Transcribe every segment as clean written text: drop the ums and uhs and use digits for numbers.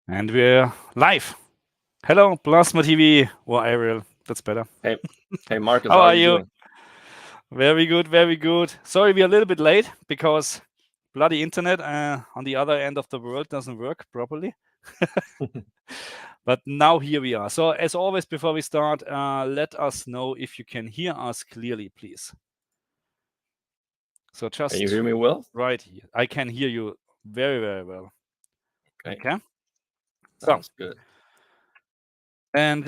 And we're live. Hello, Plasma TV or Ariel. That's better. Hey, hey, Marcus, How how are are you you? doing? Very good, very good. Sorry, we're a little bit late because bloody internet on the other end of the world doesn't work properly. But now here we are. So as always, before we start, let us know if you can hear us clearly, please. So Can you just hear me well? right here. I can hear you very, very well. Okay, Okay. So sounds good. And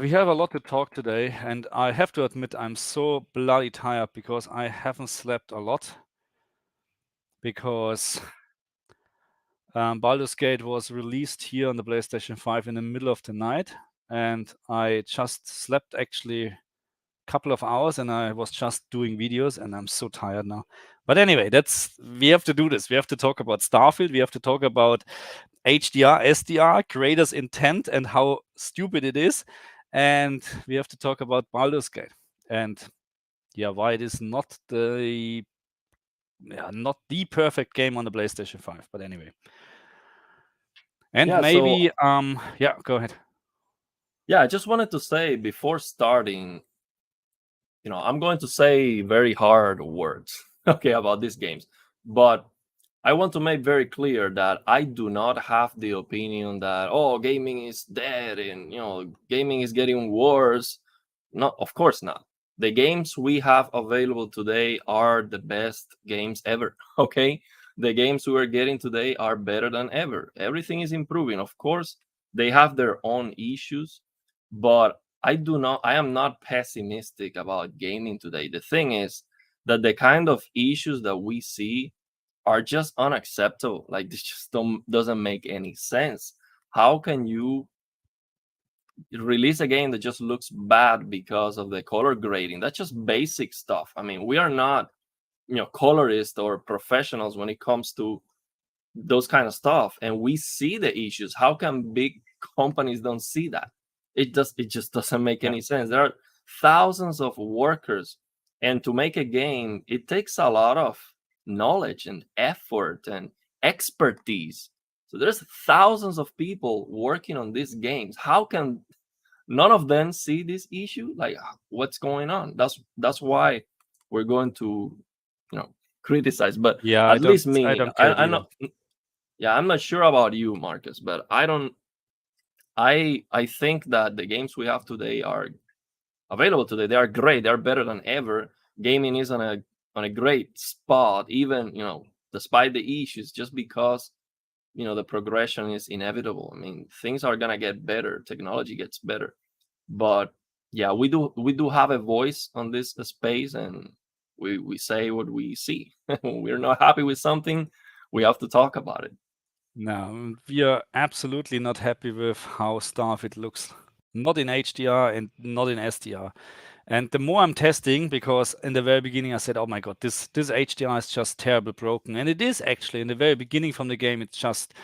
we have a lot to talk today, and I have to admit I'm so bloody tired because I haven't slept a lot because Baldur's Gate was released here on the PlayStation 5 in the middle of the night, and I just slept actually a couple of hours, and I was just doing videos, and I'm so tired now. But anyway, we have to do this. We have to talk about Starfield. We have to talk about HDR, SDR, creator's intent, and how stupid it is. And we have to talk about Baldur's Gate and why it is not the perfect game on the PlayStation 5. But anyway, and Yeah, so maybe go ahead. yeah, I just wanted to say before starting, I'm going to say very hard words, okay, about these games, but I want to make very clear that I do not have the opinion that gaming is dead and gaming is getting worse. No, of course not. The games we have available today are the best games ever. Okay, the games we are getting today are better than ever. Everything is improving. Of course, they have their own issues, but I am not pessimistic about gaming today. The thing is that the kind of issues that we see are just unacceptable. Like this just doesn't make any sense. How can you release a game that just looks bad because of the color grading? That's just basic stuff. I mean, we are not, colorists or professionals when it comes to those kind of stuff, and we see the issues. How can big companies don't see that? It just doesn't make Yeah, any sense. There are thousands of workers, and to make a game, it takes a lot of knowledge and effort and expertise. So there's thousands of people working on these games. How can none of them see this issue? Like, what's going on? That's why we're going to, criticize. But yeah. at least I me, don't get it I'm either. not. Yeah, I'm not sure about you, Marcus, but I don't. I think that the games we have today are available today. They are great. They are better than ever. Gaming is on a great spot, even despite the issues, just because the progression is inevitable. I mean, things are gonna get better. Technology gets better, but yeah, we do have a voice on this space, and we say what we see. When we're not happy with something, we have to talk about it. No, we are absolutely not happy with how Starfield looks. Not in HDR and not in SDR. And the more I'm testing, because in the very beginning I said, "Oh my God, this HDR is just terrible broken," and it is actually in the very beginning from the game. It's just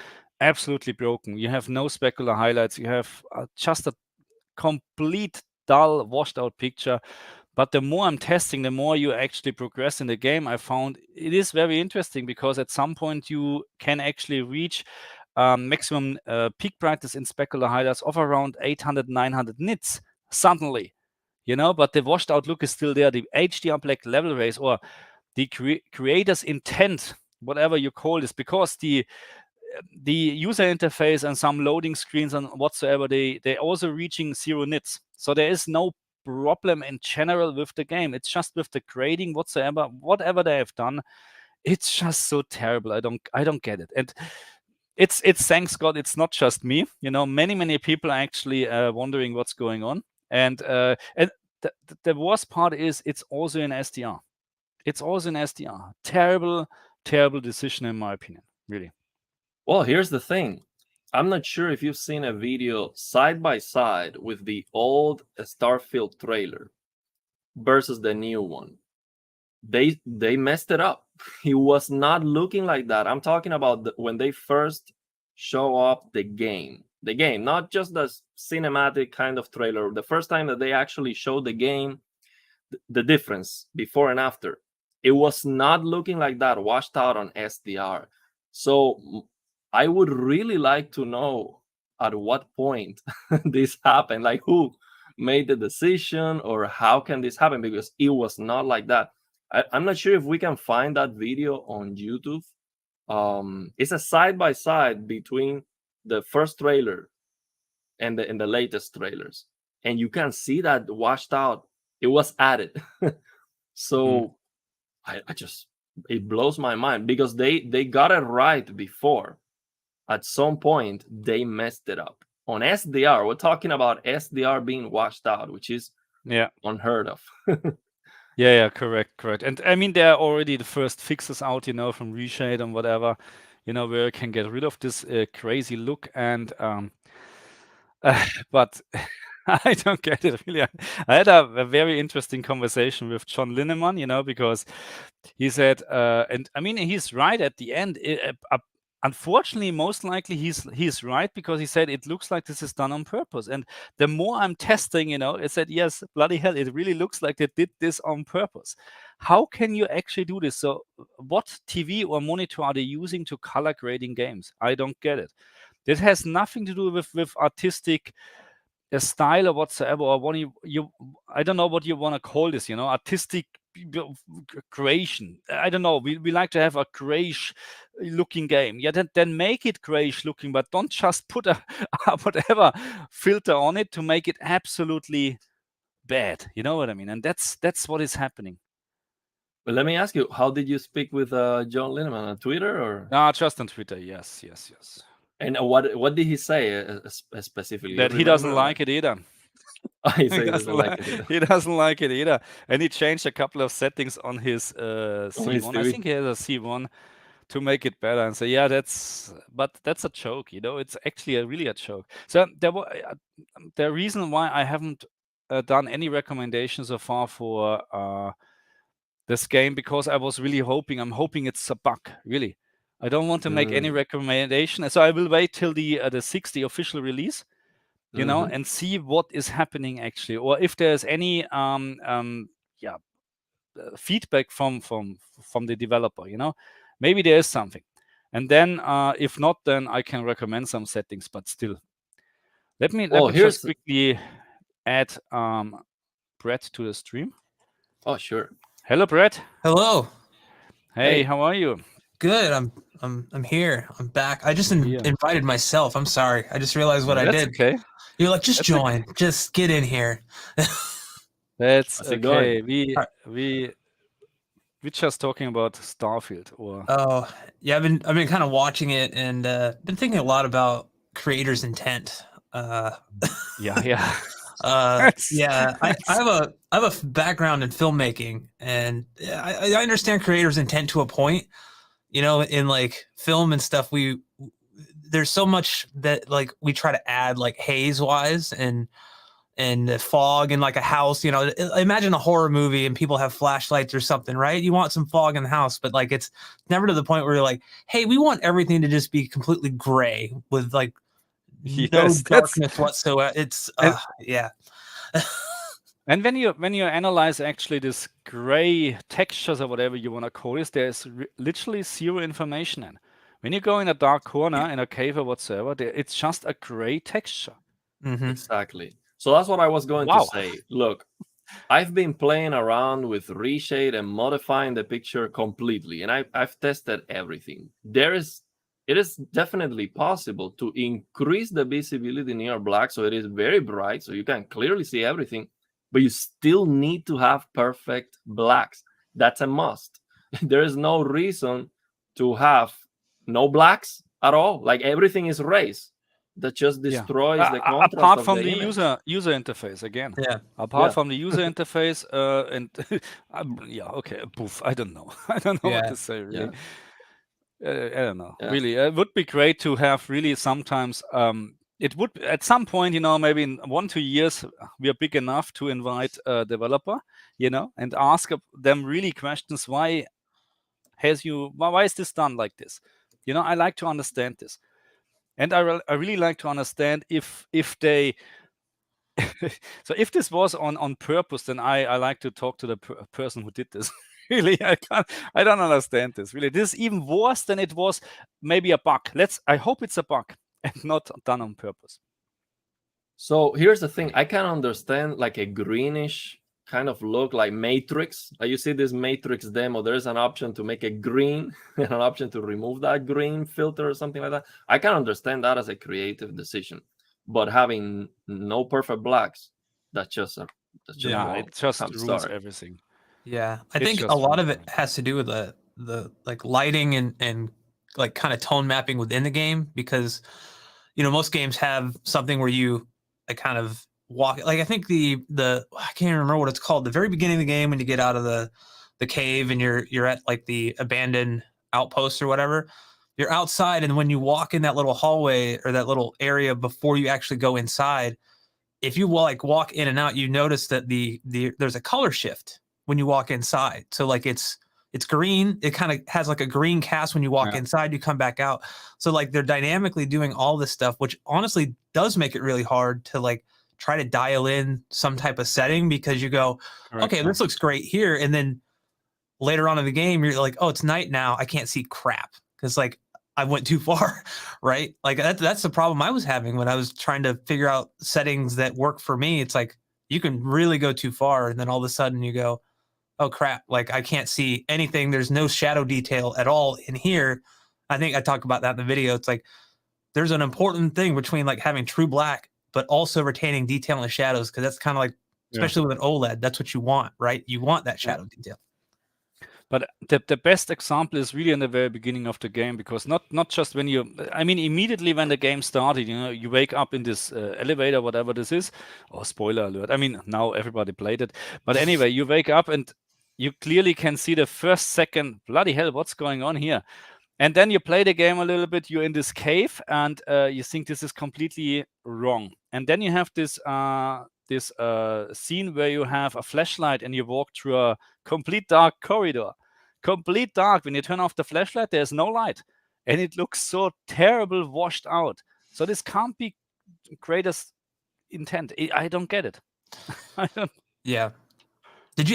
absolutely broken. You have no specular highlights. You have just a complete dull, washed out picture. But the more I'm testing, the more you actually progress in the game. I found it is very interesting because at some point you can actually reach maximum peak brightness in specular highlights of around 800, 900 nits suddenly, but the washed out look is still there. The HDR black level raise or the creator's intent, whatever you call this, because the user interface and some loading screens and whatsoever, they're also reaching 0 nits. So there is no problem in general with the game. It's just with the grading whatsoever, whatever they have done, it's just so terrible. I don't get it. And it's thanks God, it's not just me. Many people are actually wondering what's going on. And the worst part is it's also in SDR. It's also in SDR. Terrible decision in my opinion. Really. Well, here's the thing. I'm not sure if you've seen a video side by side with the old Starfield trailer versus the new one. They messed it up. It was not looking like that. I'm talking about when they first show up the game, not just the cinematic kind of trailer. The first time that they actually showed the game, the difference before and after, it was not looking like that washed out on SDR. So I would really like to know at what point this happened, like who made the decision or how can this happen, because it was not like that. I'm not sure if we can find that video on YouTube. It's a side by side between the first trailer and the latest trailers, and you can see that washed out. It was added. So I just, it blows my mind because they got it right before. At some point they messed it up on SDR. We're talking about SDR being washed out, which is unheard of. Yeah, correct. And I mean, there are already the first fixes out, from reshade and whatever, where you can get rid of this crazy look. And but I don't get it really. I had a very interesting conversation with John Linneman, because he said, and I mean, he's right at the end. Unfortunately, most likely he's right, because he said it looks like this is done on purpose. And the more I'm testing, it said, yes, bloody hell, it really looks like they did this on purpose. How can you actually do this? So what TV or monitor are they using to color grading games? I don't get it. This has nothing to do with artistic style or whatsoever, or what you I don't know what you want to call this, artistic creation. I don't know. We like to have a grayish looking game. Yeah, then make it grayish looking, but don't just put a whatever filter on it to make it absolutely bad. You know what I mean? And that's what is happening. But let me ask you, how did you speak with John Linneman on Twitter or? Just on Twitter. Yes. And what did he say specifically? That he doesn't like it either. He doesn't like it either. He doesn't like it either, and he changed a couple of settings on his C1. I think he has a C1 to make it better, and say, yeah, that's a joke. It's actually really a joke. So the reason why I haven't done any recommendations so far for this game, because I was really I'm hoping it's a bug. Really, I don't want to make any recommendation, so I will wait till the 60 official release. And see what is happening actually, or if there's any feedback from the developer. Maybe there is something, and then if not, then I can recommend some settings. But still, let me just quickly add Brett to the stream. Oh, sure. Hello, Brett. Hello. Hey, how are you? Good. I'm here. I'm back. I just invited myself. I'm sorry. I just realized what I did. Okay. You're like, just join. Just get in here. That's okay. We're just talking about Starfield, or oh yeah, I've been kind of watching it and been thinking a lot about creators' intent. Yeah. Yeah, I have a background in filmmaking, and I understand creators' intent to a point. In like film and stuff, there's so much that like we try to add, like haze wise and fog in like a house. Imagine a horror movie and people have flashlights or something, right? You want some fog in the house, but like it's never to the point where you're like, hey, we want everything to just be completely gray with like no darkness whatsoever. It's yeah. And when you analyze actually this gray textures or whatever you want to call it, there's literally zero information in. When you go in a dark corner in a cave or whatsoever, it's just a gray texture. Exactly. So that's what I was going to say. Look, I've been playing around with reshade and modifying the picture completely, and I've tested everything. It is definitely possible to increase the visibility near black so it is very bright, so you can clearly see everything, but you still need to have perfect blacks. That's a must. There is no reason to have no blacks at all. Like everything is raised. That just destroys the contrast apart of from the user interface again. Yeah. Apart from the user interface, and okay, poof. I don't know. I don't know what to say really. I don't know. Really, it would be great to have really sometimes. It would at some point, maybe in 1-2 years, we are big enough to invite a developer, and ask them really questions. Why is this done like this? I like to understand this. And I really like to understand if they so if this was on purpose, then I like to talk to the person who did this. Really, I don't understand this. Really, this is even worse than it was maybe a bug. I hope it's a bug. and not done on purpose. So here's the thing. I can understand like a greenish kind of look, like Matrix. Like you see this Matrix demo, there's an option to make it green and an option to remove that green filter or something like that. I can understand that as a creative decision. But having no perfect blacks, that's just wrong. It just I'm ruins sorry. everything. Yeah, I It's think just a lot of ruins it has to do with the like lighting and like kind of tone mapping within the game, because most games have something where you like kind of walk, like I think the I can't even remember what it's called, the very beginning of the game when you get out of the cave and you're at like the abandoned outpost or whatever. You're outside, and when you walk in that little hallway or that little area before you actually go inside, if you like walk in and out, you notice that there's a color shift when you walk inside. So like it's green. It kind of has like a green cast when you walk inside, you come back out. So like they're dynamically doing all this stuff, which honestly does make it really hard to like try to dial in some type of setting, because you go, okay, this looks great here. And then later on in the game, you're like, oh, it's night now. I can't see crap. Cause like I went too far, right? Like that's the problem I was having when I was trying to figure out settings that work for me. It's like you can really go too far, and then all of a sudden you go, oh crap, like I can't see anything. There's no shadow detail at all in here. I think I talk about that in the video. It's like there's an important thing between like having true black, but also retaining detail in the shadows, because that's kind of like, especially with an OLED, that's what you want, right? You want that shadow detail. But the best example is really in the very beginning of the game, because not just when immediately when the game started, you wake up in this elevator, whatever this is. Oh, spoiler alert. I mean, now everybody played it. But anyway, you wake up and you clearly can see the first second, bloody hell, what's going on here? And then you play the game a little bit, you're in this cave, and you think this is completely wrong. And then you have this scene where you have a flashlight and you walk through a complete dark corridor. Complete dark. When you turn off the flashlight, there's no light. And it looks so terrible, washed out. So this can't be creators' intent. I don't get it. I don't. Yeah.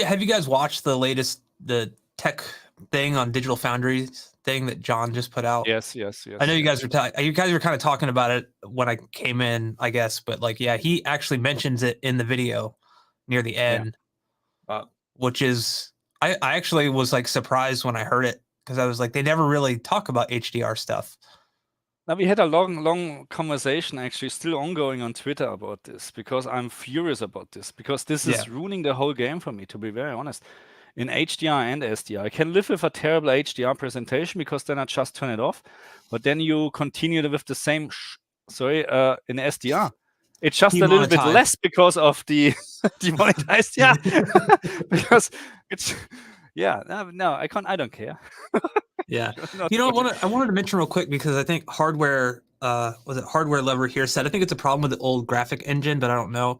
Have you guys watched the tech thing on Digital Foundry's thing that John just put out? Yes. I know you guys were kind of talking about it when I came in, I guess, but like, yeah, he actually mentions it in the video near the end, which is, I actually was like surprised when I heard it, because I was like, they never really talk about HDR stuff. Now, we had a long conversation, actually still ongoing on Twitter about this, because I'm furious about this, because this is ruining the whole game for me, to be very honest. In HDR and SDR, I can live with a terrible HDR presentation, because then I just turn it off. But then you continue with the same, in SDR. It's just a little bit less because of the demonetized, because it's, no, I can't, I don't care. Yeah. I wanted to mention real quick, because I think Hardware Lover here said, I think it's a problem with the old graphic engine, but I don't know.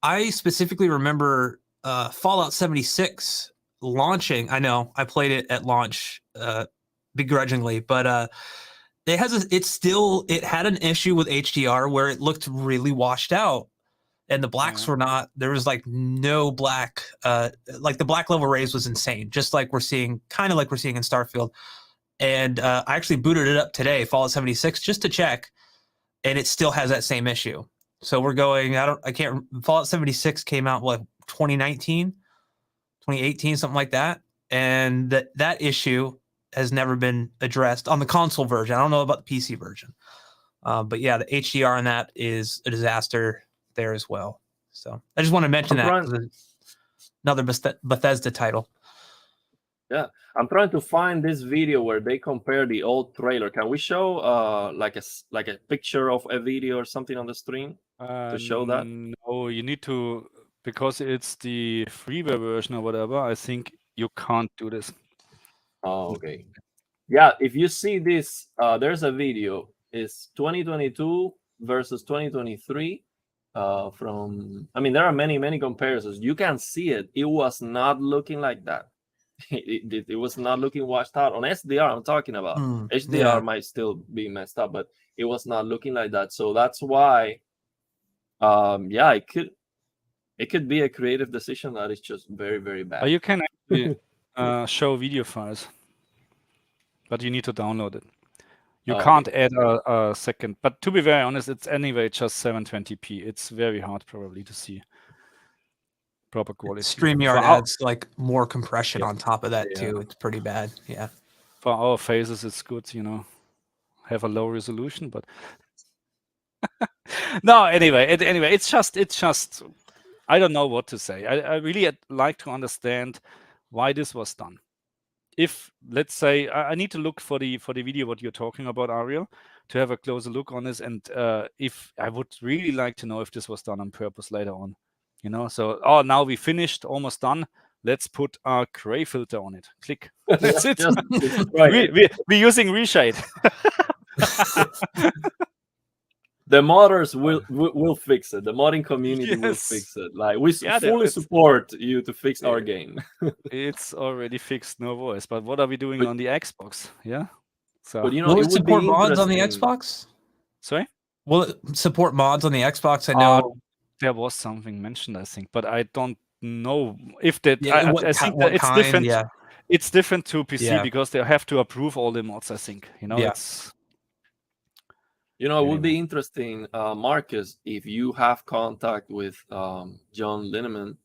I specifically remember Fallout 76 launching. I know I played it at launch begrudgingly, but it had an issue with HDR where it looked really washed out, and the blacks were not, there was like no black, like the black level raise was insane, just like we're seeing in Starfield. And I actually booted it up today, Fallout 76, just to check, and it still has that same issue. So we're going, Fallout 76 came out, 2019, 2018, something like that. And that issue has never been addressed on the console version. I don't know about the PC version. But yeah, the HDR on that is a disaster there as well. So I just want to mention that. Another Bethesda title. Yeah, I'm trying to find this video where they compare the old trailer. Can we show like a picture of a video or something on the stream to show that? No, you need to, because it's the freeware version or whatever. I think you can't do this. Oh, okay. Yeah, if you see this, there's a video. It's 2022 versus 2023. There are many comparisons. You can see it. It was not looking like that. It was not looking washed out on SDR. I'm talking about HDR might still be messed up, but it was not looking like that. So that's why, it could be a creative decision that is just very, very bad. But you can actually show video files, but you need to download it. You Oh, can't okay. add a second. But to be very honest, it's anyway just 720p. It's very hard probably to see proper quality. StreamYard adds like more compression Yeah. on top of that Yeah. too. It's pretty bad. Yeah. For our phases, it's good, you know, have a low resolution, but no, anyway, it's just, I don't know what to say. I really like to understand why this was done. If, let's say, I need to look for the video what you're talking about, Ariel, to have a closer look on this, and if I would really like to know if this was done on purpose later on, you know. So, oh, now we finished, almost done. Let's put a gray filter on it. Click. That's it. Just right. We're using reshade. The modders will fix it. The modding community will Yes. fix it. Like we Yeah, fully support you to fix our Yeah. game. It's already fixed, no voice. But what are we doing on the Xbox? Yeah. So, But you know, Will it it would support be mods on the interesting. Xbox? sorry. Will it support mods on the Xbox? I know. There was something mentioned, I think, but I don't know if that. Yeah, I think what that it's kind? different. Yeah. It's different to PC Yeah. because they have to approve all the mods. I think, you know. Yeah. It's You know, it would Anyway. be interesting, Marcus, if you have contact with John Lineman,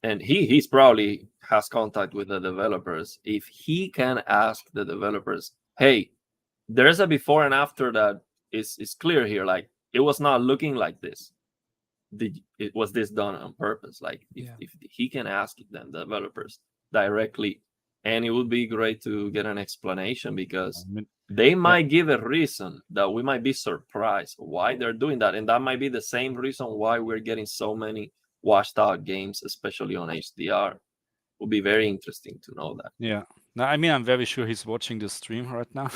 and he's probably has contact with the developers. If he can ask the developers, hey, there's a before and after that is clear here. Like it was not looking like this. Was this done on purpose? Like if he can ask them, the developers, directly, and it would be great to get an explanation, because they might give a reason that we might be surprised why they're doing that, and that might be the same reason why we're getting so many washed out games, especially on HDR. Would be very interesting to know that. Yeah. No, I mean, I'm very sure he's watching the stream right now.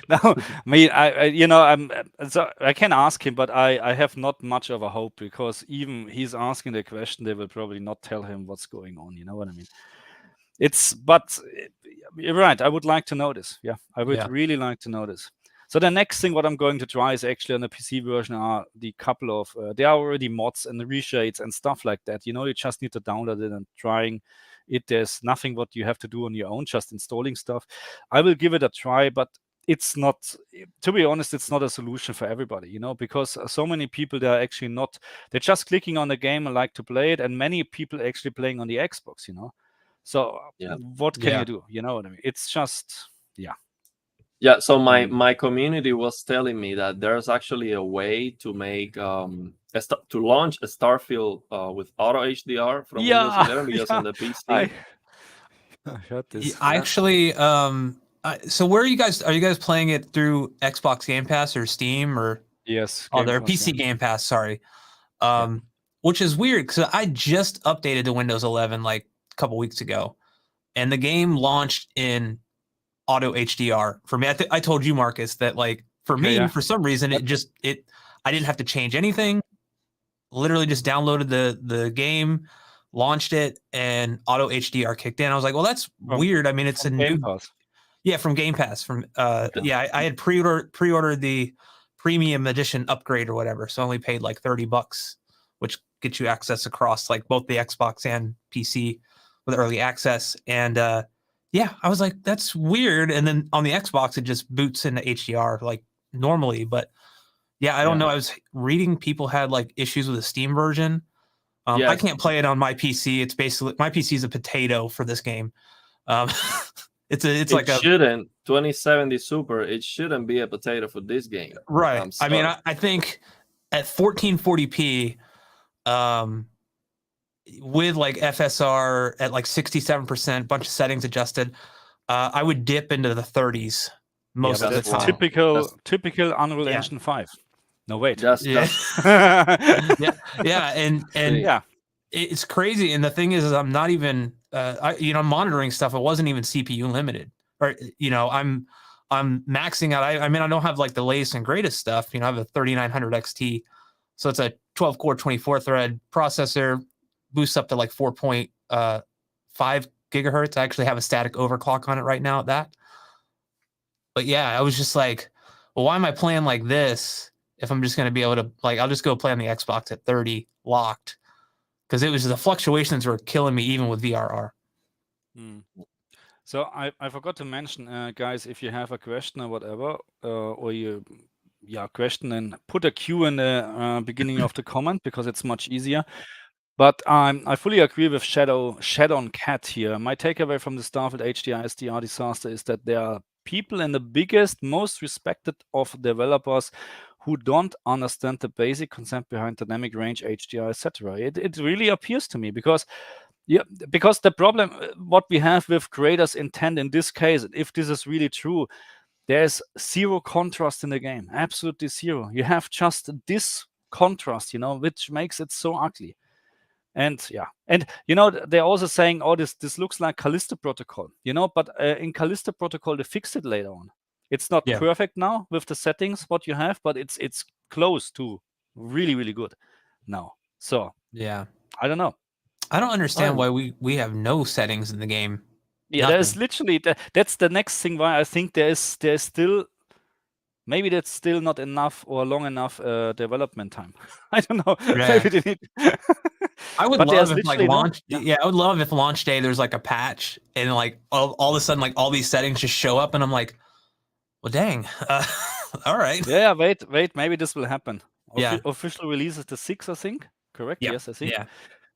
No, I mean, you know, so I can ask him, but I have not much of a hope, because even he's asking the question, they will probably not tell him what's going on. You know what I mean? But you're right. I would like to know this. Yeah, I would really like to know this. So the next thing what I'm going to try is actually on the PC version are the couple of there are already mods and the reshades and stuff like that. You know, you just need to download it and trying it. There's nothing what you have to do on your own, just installing stuff. I will give it a try, but it's not, to be honest, it's not a solution for everybody, you know, because so many people, they're actually not, they're just clicking on the game and like to play it, and many people actually playing on the Xbox, you know. So what can you do? You know what I mean? It's just, Yeah, so my community was telling me that there's actually a way to make to launch a Starfield with auto HDR from Windows 11, because on the PC. I heard this. I actually, so where are you guys? Are you guys playing it through Xbox Game Pass or Steam or? Yes. Oh, they're PC Game Pass. Sorry, which is weird because I just updated to Windows 11 like a couple weeks ago, and the game launched in auto HDR for me. I told you, Marcus, that like for me, for some reason, I didn't have to change anything. Literally just downloaded the game, launched it, and auto HDR kicked in. I was like, well, that's weird. I mean, it's a new from Game Pass. From I had pre-ordered the premium edition upgrade or whatever, so I only paid like $30, which gets you access across like both the Xbox and PC with early access. And I was like, that's weird. And then on the Xbox, it just boots into HDR like normally. But I don't know. I was reading people had like issues with the Steam version. I can't play it on my PC. It's basically, my PC is a potato for this game. It's like 2070 Super. It shouldn't be a potato for this game, right? I mean, I think at 1440p, with like FSR at like 67%, bunch of settings adjusted, I would dip into the 30s most of the time. Typical Unreal Engine 5. No, wait. And it's crazy. And the thing is I'm not even, I'm monitoring stuff. It wasn't even CPU limited, or, I'm maxing out. I mean, I don't have like the latest and greatest stuff. I have a 3900 XT. So it's a 12 core, 24 thread processor, boosts up to like 4.5 gigahertz. I actually have a static overclock on it right now at that. But I was just like, well, why am I playing like this if I'm just going to be able to, like, I'll just go play on the Xbox at 30 locked, because it was the fluctuations were killing me even with VRR. So I forgot to mention, guys, if you have a question or whatever, or you question, then put a Q in the beginning of the comment, because it's much easier. But I fully agree with Shadow Cat here. My takeaway from the Starfield HDR SDR disaster is that there are people in the biggest, most respected of developers who don't understand the basic concept behind dynamic range, HDR, etc. It really appears to me, because the problem what we have with creators' intent in this case, if this is really true, there's zero contrast in the game, absolutely zero. You have just this contrast, which makes it so ugly. And they're also saying, oh, this looks like Callisto Protocol, but in Callisto Protocol they fixed it later on. It's not perfect now with the settings what you have, but it's close to really, really good now. So yeah, I don't know. I don't understand why we have no settings in the game. Yeah, there's literally that's the next thing why I think there's still, maybe that's still not enough or long enough development time. I don't know. Maybe they need. I would love if like launch. I would love if launch day there's like a patch and like all of a sudden like all these settings just show up and I'm like, well, dang. All right. Yeah. Wait. Maybe this will happen. Yeah. Official release is the 6th, I think. Correct? Yeah. Yes, I think. Yeah.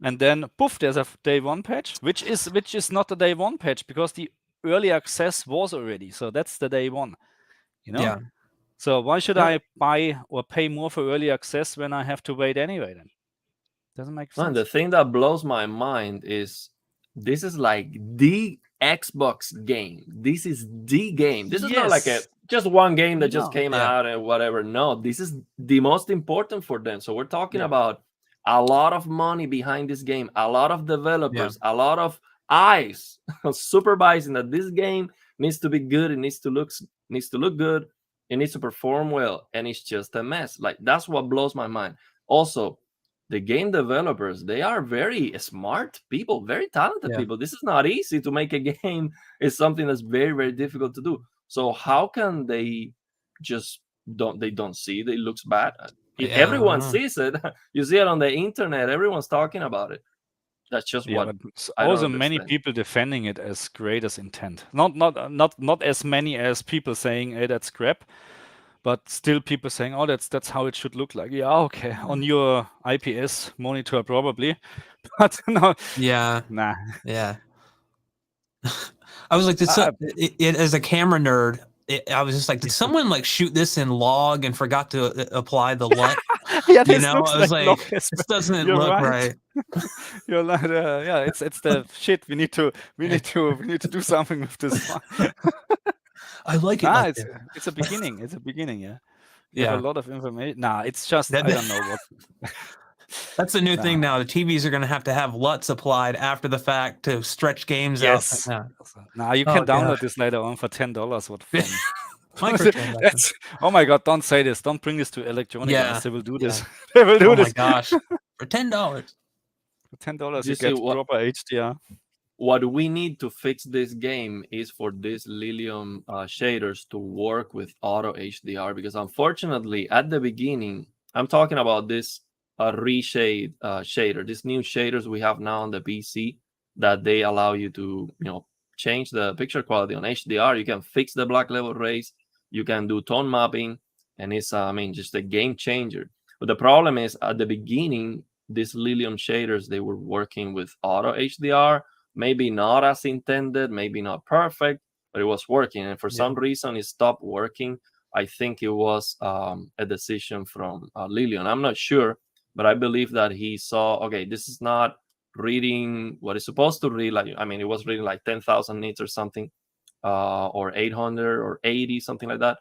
And then poof, there's a day one patch, which is not a day one patch, because the early access was already. So that's the day one. Yeah. So why should I buy or pay more for early access when I have to wait anyway then? Doesn't make sense. And the thing that blows my mind is this is like the Xbox game. This is the game. This is not like just one game that just came out and whatever. No, this is the most important for them. So we're talking about a lot of money behind this game, a lot of developers, a lot of eyes supervising that this game needs to be good. It needs to look good. It needs to perform well, and it's just a mess. Like, that's what blows my mind. Also, the game developers, they are very smart people, very talented people. This is not easy to make a game. It's something that's very, very difficult to do. So how can they just don't see it? It looks bad. Everyone sees it. You see it on the internet. Everyone's talking about it. That's just what also many people defending it as creators' intent. Not as many as people saying, hey, that's crap. But still people saying, oh, that's how it should look like. Yeah, okay. On your IPS monitor, probably. But no. Yeah. Nah. Yeah. I was like, as a camera nerd, I was just like, did someone like shoot this in log and forgot to apply the LUT? Yeah, this looks I was like, this doesn't look right. You're like, yeah, it's the shit. We need to do something with this one. I like it. It's a beginning. It's a beginning. Yeah. You have a lot of information. Nah, it's just I don't know what. That's the new thing now. The TVs are going to have LUTs applied after the fact to stretch games out. Now you can download this later on for $10. What fun! Oh my God! Don't say this. Don't bring this to Electronic Arts. They will do this. They will do this. Oh my gosh! For $10. For $10, you get proper HDR. What we need to fix this game is for these Lilium shaders to work with auto HDR, because unfortunately at the beginning, I'm talking about this reshade shader, these new shaders we have now on the PC that they allow you to change the picture quality on HDR. You can fix the black level rays, you can do tone mapping, and it's just a game changer. But the problem is at the beginning, these Lilium shaders, they were working with auto HDR. Maybe not as intended, maybe not perfect, but it was working. And for some reason, it stopped working. I think it was a decision from Lilium. I'm not sure, but I believe that he saw, okay, this is not reading what it's supposed to read. Like, it was reading like 10,000 nits or something, or 800 or 80, something like that.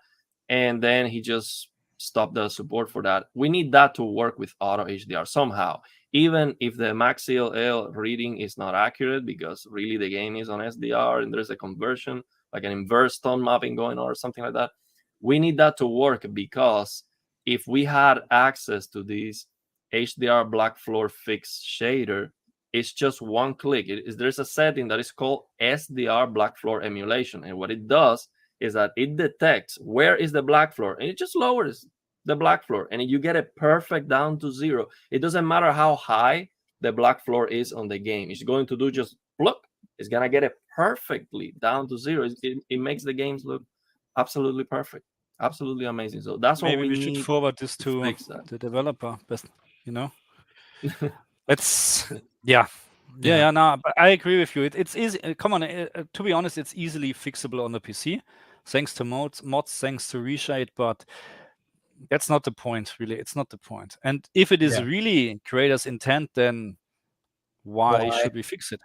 And then he just stopped the support for that. We need that to work with auto HDR somehow. Even if the max CLL reading is not accurate, because really the game is on SDR and there's a conversion, like an inverse tone mapping going on or something like that, we need that to work, because if we had access to this HDR black floor fix shader, it's just one click. There's a setting that is called SDR black floor emulation. And what it does is that it detects where is the black floor, and it just lowers the black floor, and you get it perfect down to 0. It doesn't matter how high the black floor is on the game. It's going to do just look, It's gonna get it perfectly down to 0. It makes the games look absolutely perfect, absolutely amazing. So that's what Maybe we we should need forward this to to fix that. the developer. Best, it's Yeah. no, but I agree with you. It's easy. Come on, to be honest, it's easily fixable on the PC, thanks to mods, thanks to reshade. But that's not the point, really. It's not the point. And if it is Yeah. really creators' intent, then why Why? should we fix it?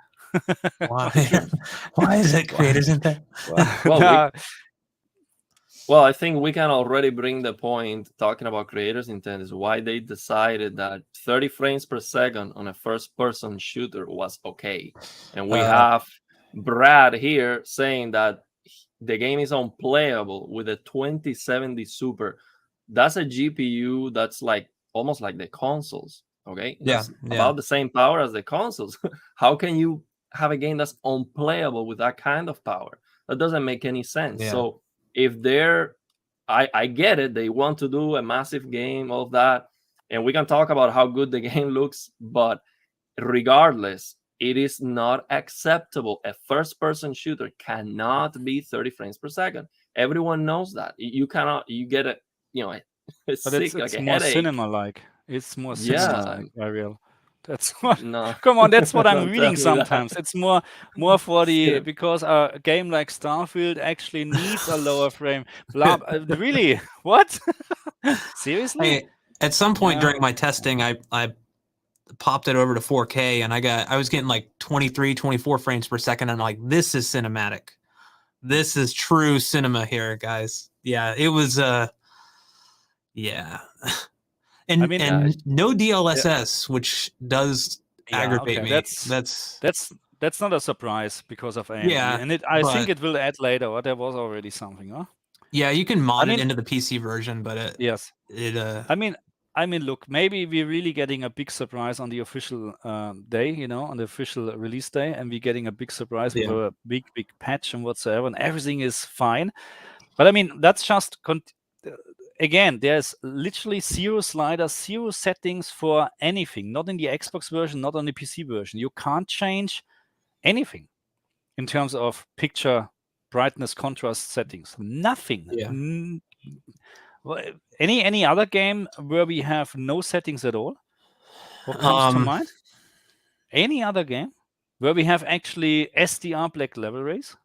Why? Sure. Why is it creators intent? Well, Well, I think we can already bring the point talking about creators' intent is why they decided that 30 frames per second on a first-person shooter was okay. And we have Brad here saying that the game is unplayable with a 2070 Super. That's a GPU that's like almost like the consoles, okay? That's about the same power as the consoles. How can you have a game that's unplayable with that kind of power? That doesn't make any sense. Yeah. So if they're I get it, they want to do a massive game, all of that, and we can talk about how good the game looks, but regardless, it is not acceptable. A first-person shooter cannot be 30 frames per second. Everyone knows that. You cannot, you get a, but sick, it's like a more headache. cinema-like. It's more cinema-like, Ariel. That's what. No. Come on, that's what I'm Don't reading tell me that. sometimes. It's more for the Skip. because a game like Starfield actually needs a lower frame. Really? What? Seriously? Hey, at some point Yeah. during my testing, I popped it over to 4K, and I was getting like 23, 24 frames per second. And I'm like, this is cinematic. This is true cinema here, guys. Yeah, it was yeah. And I mean, and no DLSS, which does aggravate okay. me. That's not a surprise because of AMD. Yeah, And I think it will add later. Or there was already something, huh? Yeah, you can mod it into the PC version, but yes. I mean, look, maybe we're really getting a big surprise on the official day, on the official release day, and we're getting a big surprise with a big patch and whatsoever, and everything is fine. But I mean, that's just again, there's literally 0 sliders, 0 settings for anything. Not in the Xbox version, not on the PC version. You can't change anything in terms of picture brightness, contrast settings. Nothing. Yeah. Any other game where we have no settings at all? What comes to mind? Any other game where we have actually SDR black level rays?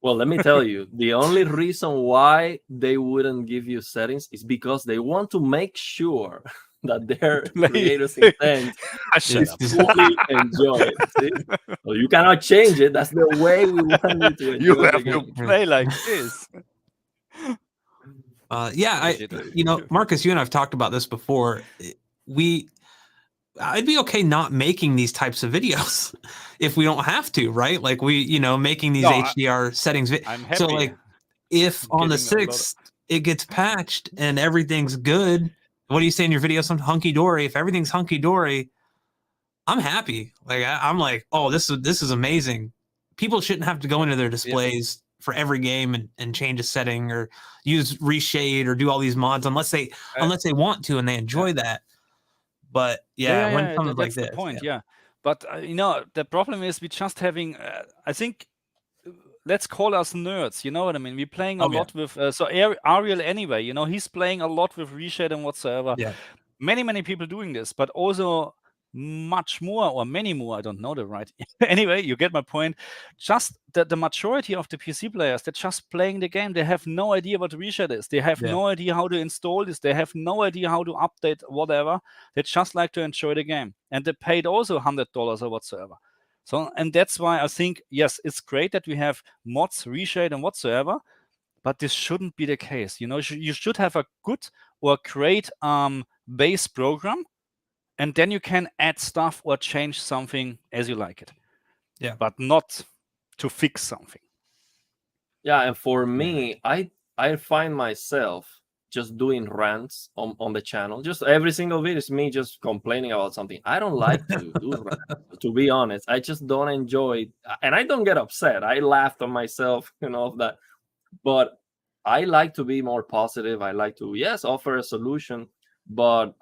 Well, let me tell you, the only reason why they wouldn't give you settings is because they want to make sure that their creators' intent is fully enjoyed. See? Well, you cannot change it. That's the way we want you to enjoy you the have game. to play like this. Marcus, you and I've talked about this before. I'd be okay not making these types of videos if we don't have to, right? Like making these HDR settings. I'm happy. So like, if on the 6th it gets patched and everything's good, what do you say in your video? Some hunky dory. If everything's hunky dory, I'm happy. Like I'm like, oh, this is amazing. People shouldn't have to go into their displays for every game and change a setting or use reshade or do all these mods unless they want to and they enjoy that. But when it comes like this, that's the point. But the problem is we just having. I think let's call us nerds. You know what I mean? We're playing a lot with. So Ariel anyway. He's playing a lot with reshade and whatsoever. Yeah. Many people doing this, but also much more or many more. I don't know the right. Anyway, you get my point. Just the majority of the PC players, they're just playing the game. They have no idea what reshade is. They have no idea how to install this. They have no idea how to update whatever. They just like to enjoy the game, and they paid also $100 or whatsoever. So, and that's why I think yes, it's great that we have mods, reshade, and whatsoever. But this shouldn't be the case. You should have a good or great base program. And then you can add stuff or change something as you like it. Yeah. But not to fix something. Yeah, and for me, I find myself just doing rants on the channel. Just every single video is me just complaining about something. I don't like to do rants, to be honest. I just don't enjoy it. And I don't get upset. I laughed on myself and all of that. But I like to be more positive. I like to, offer a solution. But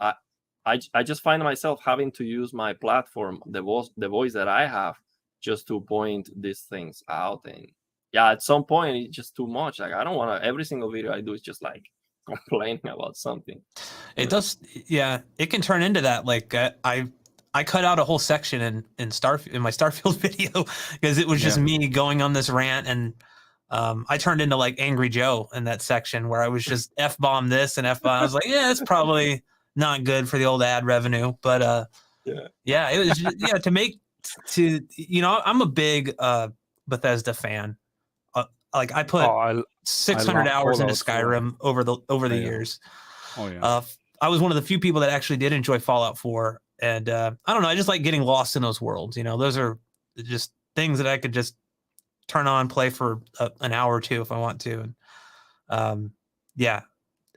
I just find myself having to use my platform, the voice that I have, just to point these things out. And yeah, at some point it's just too much. Like, I don't want to, every single video I do is just like complaining about something. It does, yeah. It can turn into that. Like I cut out a whole section in my Starfield video because it was just me going on this rant, and I turned into like Angry Joe in that section where I was just F-bomb this and F-bomb. I was like, yeah, it's probably not good for the old ad revenue, but yeah, it was just, I'm a big Bethesda fan. Like I put 600 hours into Skyrim over the years. Oh yeah. I was one of the few people that actually did enjoy Fallout 4, and I don't know, I just like getting lost in those worlds. Those are just things that I could just turn on, play for an hour or two if I want to. And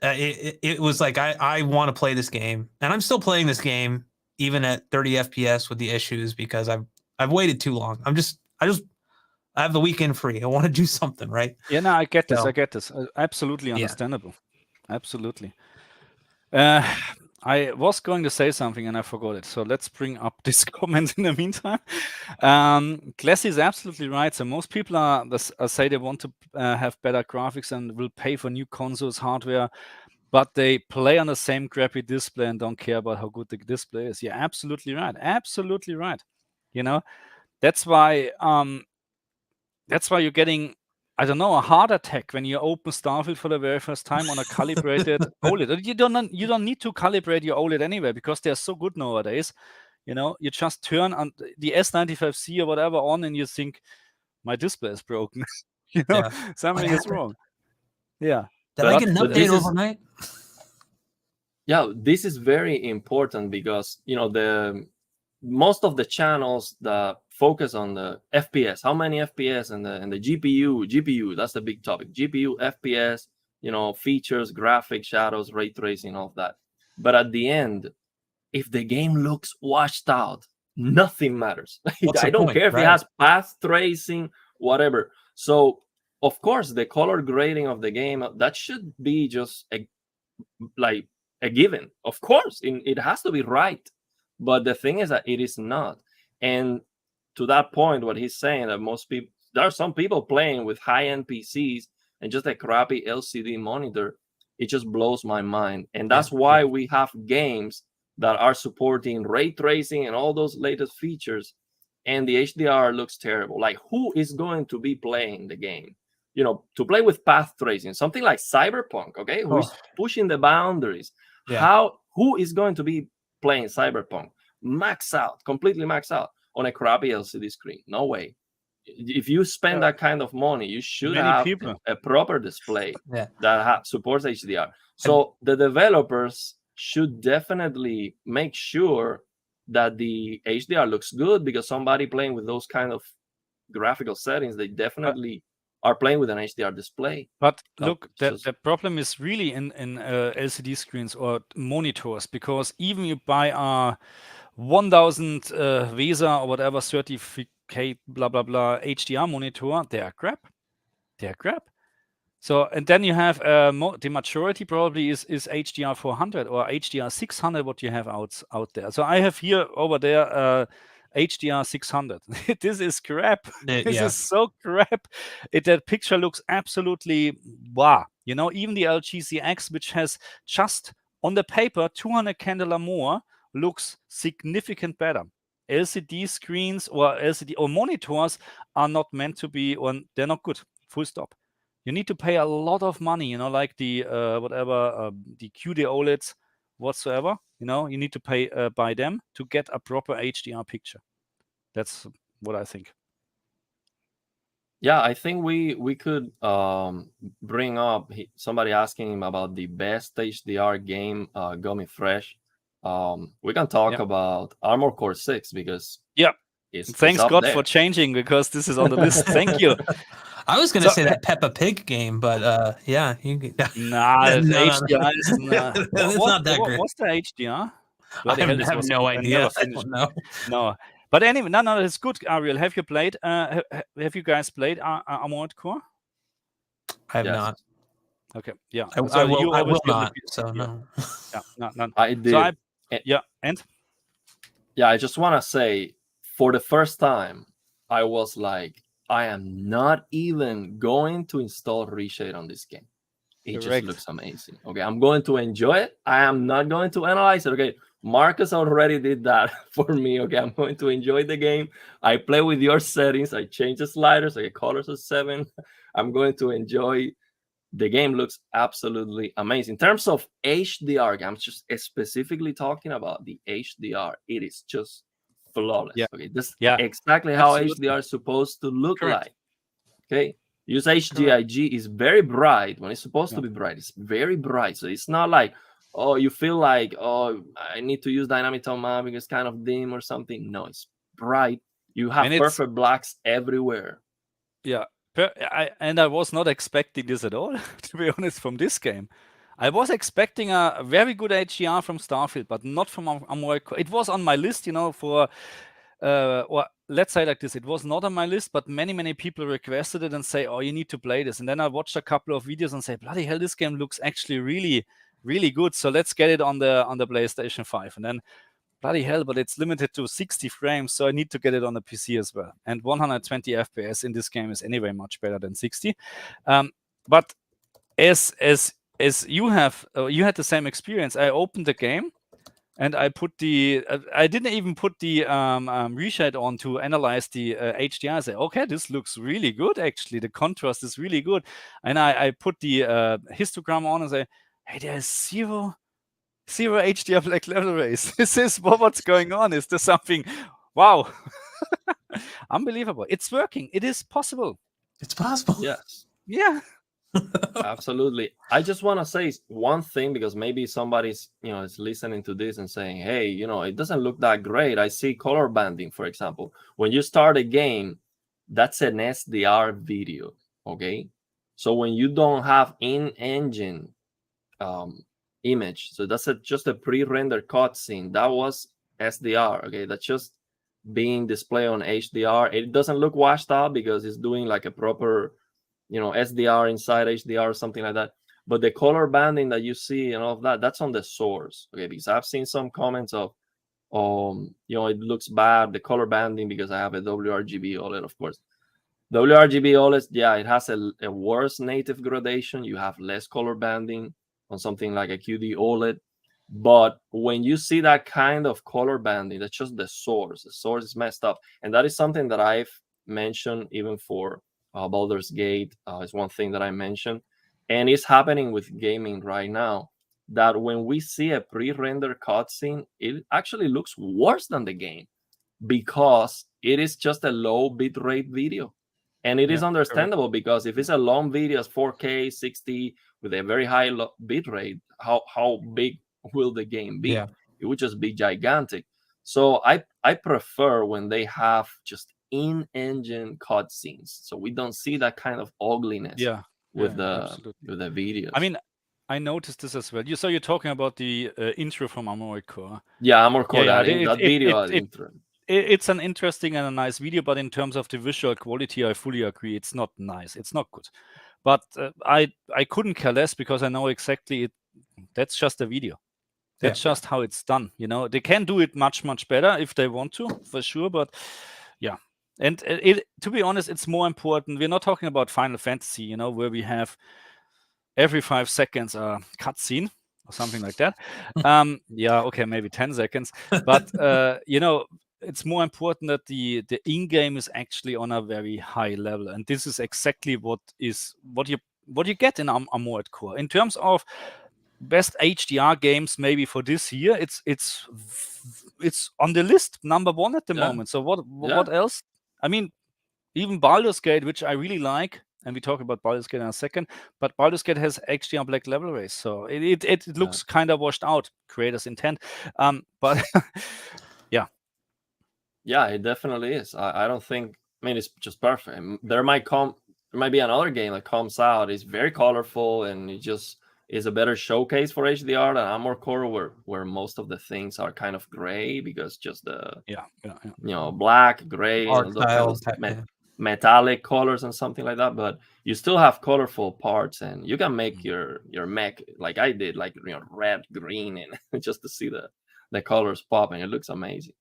it was like I want to play this game, and I'm still playing this game even at 30 FPS with the issues because I've waited too long. I have the weekend free. I want to do something, right? Yeah, no, I get this. Absolutely understandable. Yeah. Absolutely. I was going to say something and I forgot it. So let's bring up this comment in the meantime. Classy is absolutely right. So most people say they want to have better graphics and will pay for new consoles, hardware, but they play on the same crappy display and don't care about how good the display is. Yeah, absolutely right. Absolutely right. That's why you're getting, I don't know, a heart attack when you open Starfield for the very first time on a calibrated OLED. You don't need to calibrate your OLED anyway because they're so good nowadays. You just turn on the S95C or whatever on and you think, my display is broken. Something is wrong. Yeah. Did I get an update overnight? Yeah, this is very important because most of the channels that focus on the FPS, how many FPS, and the GPU, that's the big topic. GPU, FPS, features, graphics, shadows, ray tracing, all of that. But at the end, if the game looks washed out, nothing matters. I don't care if it has path tracing, whatever. So, of course, the color grading of the game, that should be just a given. Of course, it has to be right. But the thing is that it is not. And to that point, what he's saying, that there are some people playing with high-end PCs and just a crappy LCD monitor. It just blows my mind. And that's why we have games that are supporting ray tracing and all those latest features, and the HDR looks terrible. Like, who is going to be playing the game? To play with path tracing, something like Cyberpunk, okay? Who's pushing the boundaries? Yeah. Who is going to be playing Cyberpunk completely max out on a crappy LCD screen? No way. If you spend that kind of money, you should have a proper display that supports HDR. So the developers should definitely make sure that the HDR looks good, because somebody playing with those kind of graphical settings, they definitely are playing with an HDR display. But look, the problem is really in LCD screens or monitors, because even you buy a 1000 VESA or whatever certificate blah blah blah HDR monitor, they are crap. So, and then you have the majority probably is HDR 400 or HDR 600 what you have out there. So I have here over there HDR 600. This is crap. This is so crap. That picture looks absolutely wow. Even the LGCX, which has just on the paper 200 candela more, looks significant better. LCD screens or LCD or monitors are not meant to be, or they're not good. Full stop. You need to pay a lot of money, like the the QD OLEDs whatsoever. You need to pay by them to get a proper HDR picture. That's what I think. Yeah, I think we could bring up somebody asking him about the best HDR game, Gummy Fresh. We can talk about Armored Core 6 because thanks God for changing, because this is on the list. Thank you. I was going to say that Peppa Pig game, but nah, HDR is it's not that great. What's the HDR? I have no idea. No. But anyway, no, it's good. Ariel, have you played? Have you guys played Armored Core? I have not. Okay, yeah. I will not. So no. Yeah, no. I did. So I just want to say, for the first time, I was like, I am not even going to install reshade on this game. It just looks amazing. Okay, I'm going to enjoy it. I am not going to analyze it. Okay, Marcus already did that for me. Okay, I'm going to enjoy the game. I play with your settings. I change the sliders. I get colors of 7. I'm going to enjoy. The game looks absolutely amazing. In terms of HDR, I'm just specifically talking about the HDR. It is just flawless. Yeah. Okay, this Yeah. exactly how Absolutely. HDR is supposed to look Correct. like. Okay, use HGIG is very bright when it's supposed to be bright. It's very bright, so it's not like, oh, you feel like, oh, I need to use dynamic tone mapping, it's kind of dim or something. No, it's bright. You have perfect blacks everywhere. Yeah, I was not expecting this at all, to be honest, from this game. I was expecting a very good HDR from Starfield, but not from Armored Core. It was on my list, you know, for or let's say like this, it was not on my list, but many people requested it and say, oh, you need to play this. And then I watched a couple of videos and say, bloody hell, this game looks actually really good. So let's get it on the PlayStation 5. And then bloody hell, but it's limited to 60 frames, so I need to get it on the PC as well. And 120 FPS in this game is anyway much better than 60. But as you have, you had the same experience. I opened the game and I put the, I didn't even put the reshade on to analyze the HDR. I say, okay, this looks really good actually. The contrast is really good. And I put the histogram on and say, hey, there's zero HDR black level race. This is what's going on. Is there something? Wow. Unbelievable. It's working. It is possible. It's possible. Yes. Yeah. Absolutely. I just want to say one thing, because maybe somebody's, is listening to this and saying, hey, it doesn't look that great. I see color banding, for example. When you start a game, that's an SDR video. Okay. So when you don't have in-engine image, so that's just a pre-rendered cutscene, that was SDR. Okay. That's just being displayed on HDR. It doesn't look washed out because it's doing like a proper SDR inside HDR or something like that. But the color banding that you see and all of that, that's on the source. Okay, because I've seen some comments of, it looks bad, the color banding, because I have a WRGB OLED, of course. WRGB OLED, yeah, it has a worse native gradation. You have less color banding on something like a QD OLED. But when you see that kind of color banding, that's just the source. The source is messed up. And that is something that I've mentioned even for Baldur's Gate is one thing that I mentioned. And it's happening with gaming right now, that when we see a pre-rendered cutscene, it actually looks worse than the game, because it is just a low bitrate video. And it is understandable, because if it's a long video, it's 4K 60 with a very high bitrate, how big will the game be? Yeah. It would just be gigantic. So I prefer when they have just in-engine cutscenes, so we don't see that kind of ugliness with the videos. I mean, I noticed this as well. So you're talking about the intro from Armored Core. Yeah, Armored Core. That video intro. It's an interesting and a nice video, but in terms of the visual quality, I fully agree. It's not nice. It's not good. But I couldn't care less, because I know exactly that's just a video. That's just how it's done. They can do it much better if they want to, for sure. But yeah. And to be honest, it's more important. We're not talking about Final Fantasy, where we have every 5 seconds a cutscene or something like that. Yeah, okay, maybe 10 seconds. But it's more important that the in-game is actually on a very high level, and this is exactly what you get in Armored Core. In terms of best HDR games, maybe for this year, it's on the list, number 1 at the moment. So what else? I mean, even Baldur's Gate, which I really like, and we talk about Baldur's Gate in a second, but Baldur's Gate has HDR black level race, so it looks kind of washed out, creator's intent. But yeah, it definitely is. I don't think, it's just perfect. There might be another game that comes out, it's very colorful, and it just is a better showcase for HDR than Armored Core, where most of the things are kind of gray, because just the black, gray, art and style, metallic colors and something like that. But you still have colorful parts, and you can make your mech, like I did, like red, green, and just to see the colors pop, and it looks amazing.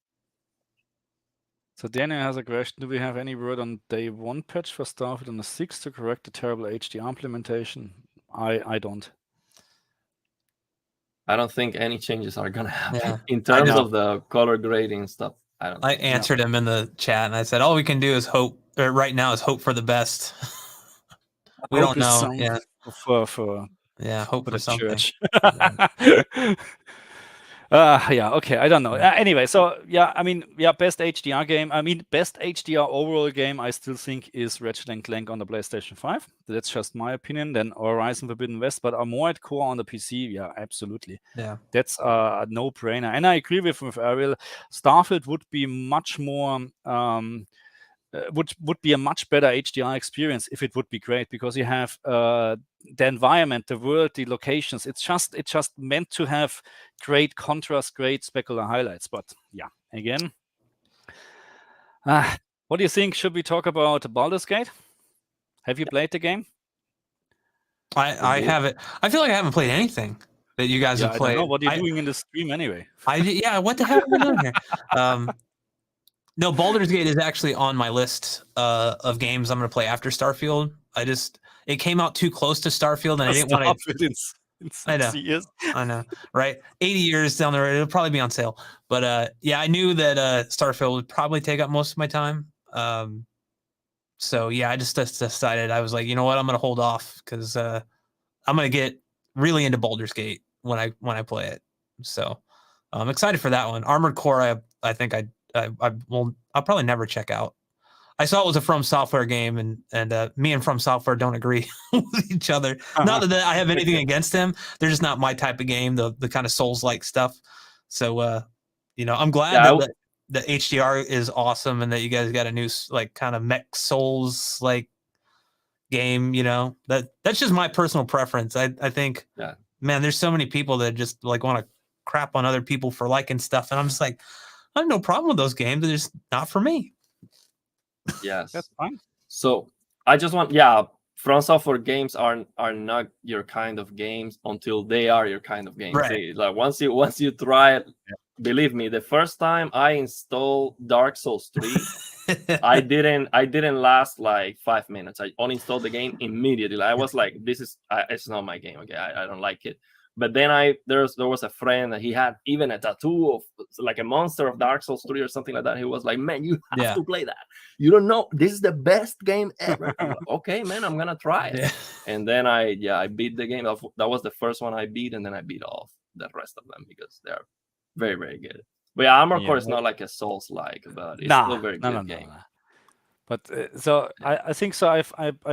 So Daniel has a question. Do we have any word on day 1 patch for Starfield on the 6 to correct the terrible HDR implementation? I don't. I don't think any changes are gonna happen Yeah, in I terms know. of the color grading stuff. I don't. I think so. answered him in the chat, and I said, all we can do is hope. Or right now is hope for the best. We Hope don't is know. some Yeah, for hope the for something. church. Yeah. Yeah, okay, I don't know. Yeah. Anyway, so yeah, I mean, yeah, best HDR game. I mean, best HDR overall game, I still think is Ratchet and Clank on the PlayStation 5. That's just my opinion. Then Horizon Forbidden West, but Armored Core on the PC, yeah, absolutely. Yeah. That's a no-brainer. And I agree with Ariel. Starfield would be much more would be a much better HDR experience if it would be great, because you have the environment, the world, the locations. It's just meant to have great contrast, great specular highlights. But yeah, again, what do you think? Should we talk about Baldur's Gate? Have you played the game? I haven't. I feel like I haven't played anything that you guys have I played. don't know what you're doing in the stream anyway. Yeah, what the hell are we doing here? No, Baldur's Gate is actually on my list of games I'm going to play after Starfield. It came out too close to Starfield, and I didn't want to. In 60 years. I know, right? 80 years down the road, it'll probably be on sale. But yeah, I knew that Starfield would probably take up most of my time. So yeah, I just decided, I was like, you know what, I'm going to hold off, because I'm going to get really into Baldur's Gate when I play it. So I'm excited for that one. Armored Core, I think I'll probably never check out. I saw it was a From Software game, and me and From Software don't agree with each other. Not that I have anything against them. They're just not my type of game, the kind of Souls-like stuff. So, I'm glad that the HDR is awesome, and that you guys got a new kind of mech Souls-like game. That's just my personal preference. I think, man, there's so many people that just want to crap on other people for liking stuff, and I'm just like, I have no problem with those games. They're just not for me. Yes, that's fine. So I just want, From Software games are not your kind of games until they are your kind of games. Right. Like once you try it, believe me, the first time I installed Dark Souls 3, I didn't last like 5 minutes. I uninstalled the game immediately. I was like, it's not my game. Okay, I don't like it. But then there was a friend that he had even a tattoo of like a monster of Dark Souls 3 or something like that. He was like, man, you have to play that. You don't know, this is the best game ever. I'm like, okay, man, I'm gonna try it. And then I beat the game. That was the first one I beat, and then I beat all the rest of them because they're very, very good. But yeah, Armored Core is not like a Souls-like, but it's still a very good game. But so I think so. I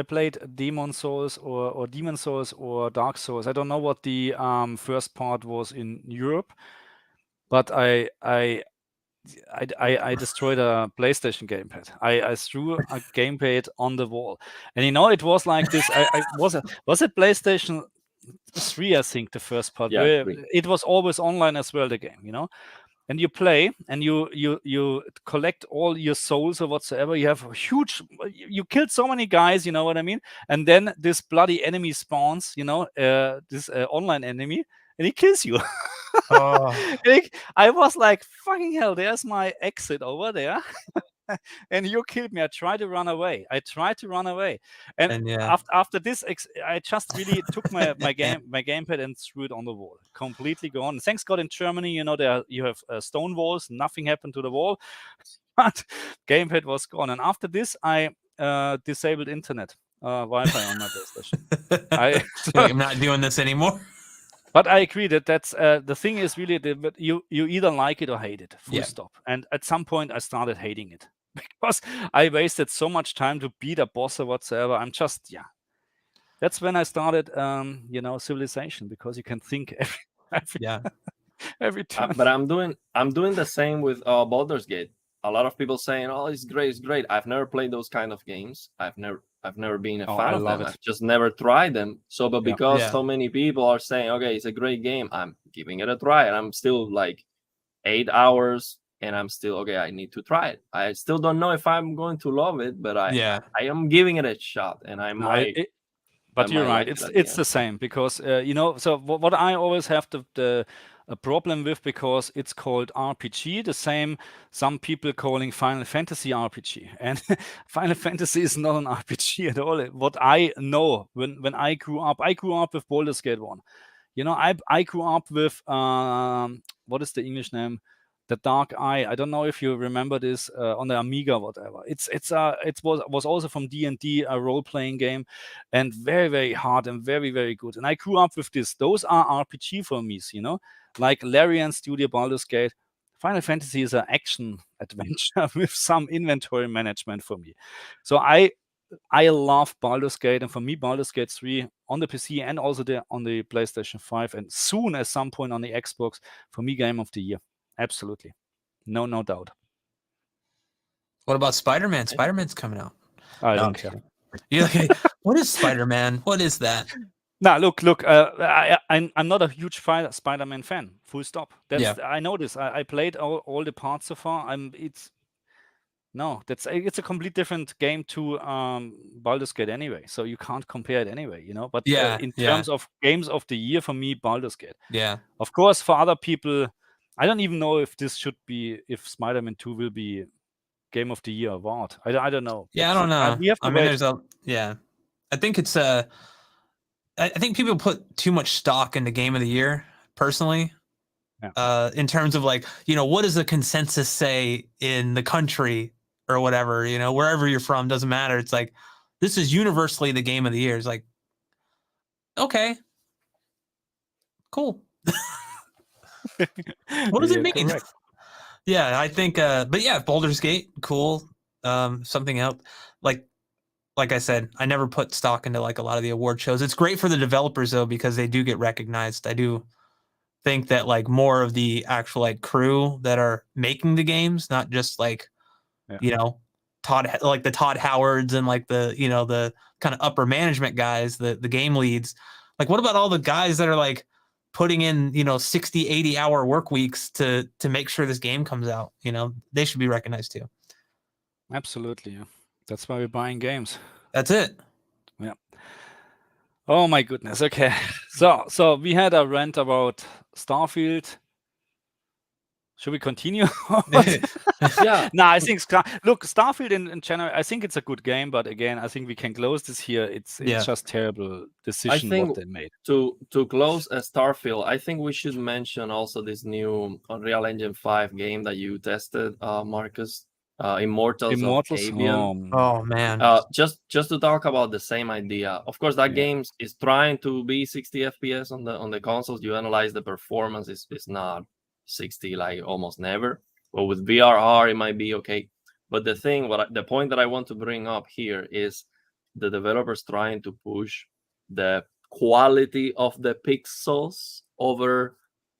played Demon Souls or Demon Souls or Dark Souls. I don't know what the first part was in Europe, but I destroyed a PlayStation gamepad. I threw a gamepad on the wall, and it was like this. Was it PlayStation 3? I think the first part. Where it was always online as well. The game, and you play and you collect all your souls or whatsoever. You have you killed so many guys, you know what I mean? And then this bloody enemy spawns, this online enemy, and he kills you. I was like, fucking hell, there's my exit over there. And you killed me. I tried to run away. And after this, I just really took my gamepad and threw it on the wall. Completely gone. Thanks God in Germany, there you have stone walls. Nothing happened to the wall, but gamepad was gone. And after this, I disabled internet Wi-Fi on my PlayStation. I'm not doing this anymore. But I agree that's the thing is really you either like it or hate it. Full stop. And at some point, I started hating it because I wasted so much time to beat a boss or whatsoever. I'm just That's when I started, Civilization, because you can think every time. But I'm doing the same with Baldur's Gate. A lot of people saying, "Oh, it's great." I've never played those kind of games. I've never been a fan of them. I've just never tried them. So, but because so many people are saying, "Okay, it's a great game," I'm giving it a try, and I'm still like 8 hours, and I'm still okay. I need to try it. I still don't know if I'm going to love it, but I am giving it a shot, and I might. But you're right. It's the same because so what I always have a problem with, because it's called RPG, the same some people calling Final Fantasy RPG. And Final Fantasy is not an RPG at all. What I know, when I grew up with Baldur's Gate 1. You know, I grew up with what is the English name? The Dark Eye. I don't know if you remember this on the Amiga, whatever. It was also from D&D, a role-playing game, and very, very hard and very, very good. And I grew up with this. Those are RPG for me, you know, like Larian Studio, Baldur's Gate. Final Fantasy is an action adventure with some inventory management for me. So I love Baldur's Gate, and for me, Baldur's Gate 3 on the PC and also on the PlayStation 5, and soon at some point on the Xbox, for me, game of the year. Absolutely. No doubt. What about Spider-Man? Spider-Man's coming out. I don't care. You're like, what is Spider-Man? What is that? Now, look. I'm not a huge Spider-Man fan. Full stop. I know this. I played all the parts so far. It's a complete different game to Baldur's Gate anyway. So you can't compare it anyway, you know. But in terms of games of the year, for me, Baldur's Gate. Yeah. Of course, for other people, I don't even know if Spider-Man 2 will be Game of the Year award. I don't know. Yeah, I don't know. We have to wait. I think it's I think people put too much stock into Game of the Year, personally. Yeah. In terms of, like, you know, what does the consensus say in the country or whatever, you know, wherever you're from, doesn't matter. It's like, this is universally the Game of the Year. It's like, okay, cool. What does it mean? Correct. Yeah, I think, but yeah, Baldur's Gate, cool. Something else, like I said, I never put stock into like a lot of the award shows. It's great for the developers though, because they do get recognized. I do think that like more of the actual like crew that are making the games, not just like, you know, the Todd Howards and like the, you know, the kind of upper management guys, the game leads. Like, what about all the guys that are like putting in, you know, 60, 80 hour work weeks to make sure this game comes out? You know, they should be recognized too. Absolutely. Yeah. That's why we're buying games. That's it. Yeah. Oh my goodness. Okay. So we had a rant about Starfield. Should we continue? Yeah. No, I think look, Starfield in general, I think it's a good game, but again, I think we can close this here. It's just terrible decision what they made. To close Starfield, I think we should mention also this new Unreal Engine 5 game that you tested, Marcus. Immortals of Avian. Oh man. Just to talk about the same idea. Of course, that game is trying to be 60 FPS on the consoles. You analyze the performance, it's not 60 like almost never. But with VRR, it might be okay. But the point that I want to bring up here is the developers trying to push the quality of the pixels over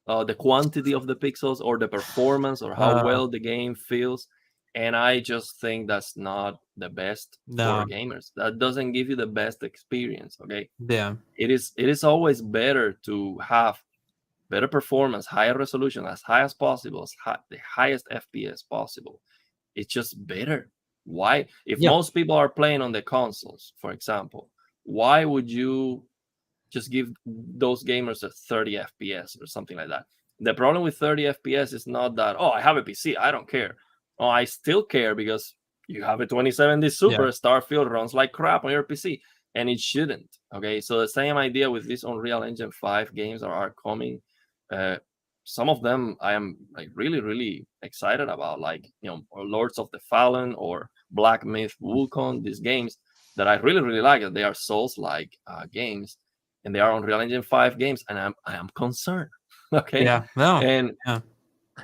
the quantity of the pixels, or the performance, or how well the game feels. And I just think that's not the best for gamers. That doesn't give you the best experience. Okay. Yeah. It is always better to have better performance, higher resolution, as high as possible, the highest FPS possible. It's just better. Why? If most people are playing on the consoles, for example, why would you just give those gamers a 30 FPS or something like that? The problem with 30 FPS is not that, oh, I have a PC, I don't care. Oh, I still care because you have a 2070 Super. Starfield runs like crap on your PC, and it shouldn't. Okay, so the same idea with these Unreal Engine 5 games are coming. Some of them I am like really, really excited about, like, you know, or Lords of the Fallen or Black Myth Wukong. These games that I really, really like. They are Souls-like games, and they are Unreal Engine 5 games, and I am concerned. Okay. Yeah. No. And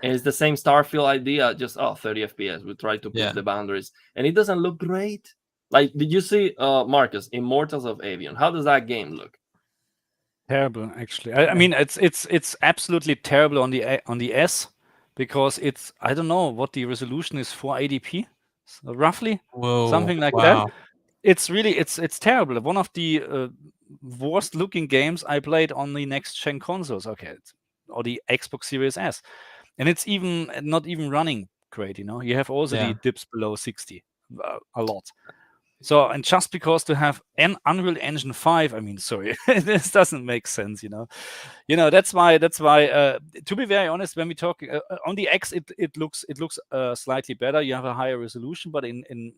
it's the same Starfield idea, just 30 FPS. We try to push the boundaries, and it doesn't look great. Like, did you see Marcus, Immortals of Avian? How does that game look? Terrible, actually. I mean, it's absolutely terrible on the S, because it's, I don't know what the resolution is, 480p, so roughly. Whoa, something like that. It's really it's terrible. One of the worst looking games I played on the next gen consoles. Okay, or the Xbox Series S. And it's not even running great, you know. You have also the dips below 60, a lot. So, and just because to have an Unreal Engine 5, I mean, sorry, this doesn't make sense, that's why, to be very honest, when we talk on the X, it looks slightly better. You have a higher resolution, but in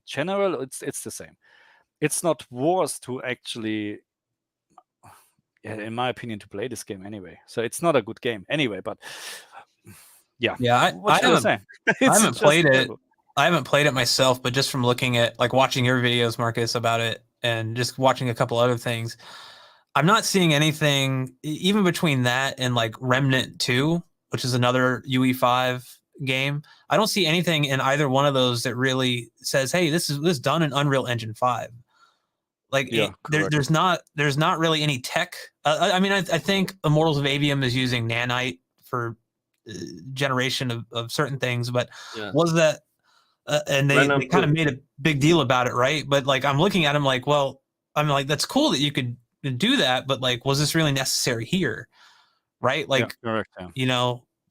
general, it's the same. It's not worth to actually, in my opinion, to play this game anyway. So it's not a good game anyway, but yeah. What should I say? I haven't played it. I haven't played it myself, but just from looking at, like, watching your videos, Marcus, about it, and just watching a couple other things, I'm not seeing anything even between that and like Remnant 2, which is another UE5 game. I don't see anything in either one of those that really says, "Hey, this is done in Unreal Engine 5." Like, there's not really any tech. I mean, I think Immortals of Avium is using nanite for generation of certain things, but was that? And they kind of made a big deal about it, right? But like, I'm looking at them like, well, I'm like, that's cool that you could do that, but like, was this really necessary here, right? Like, correct,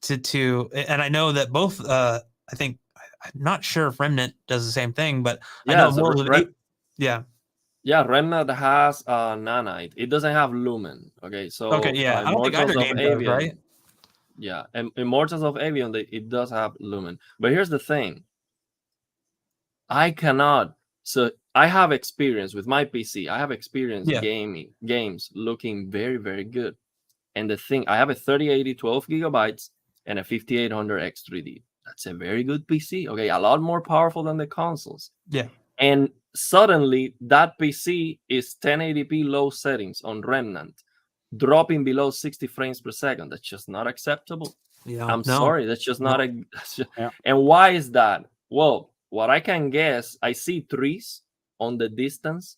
to and I know that both I think, I'm not sure if Remnant does the same thing, but I know Remnant has nanite. It doesn't have lumen. Okay, so I don't think either game does, right? Yeah, and Immortals of Avium, it does have lumen. But here's the thing. I cannot. So I have experience with my PC. I have experience games looking very, very good. And the thing, I have a 3080 12 gigabytes and a 5800 X3D. That's a very good PC. Okay, a lot more powerful than the consoles. Yeah. And suddenly that PC is 1080p low settings on Remnant, dropping below 60 frames per second. That's just not acceptable. I'm sorry. That's just not And why is that? Well, what I can guess, I see trees on the distance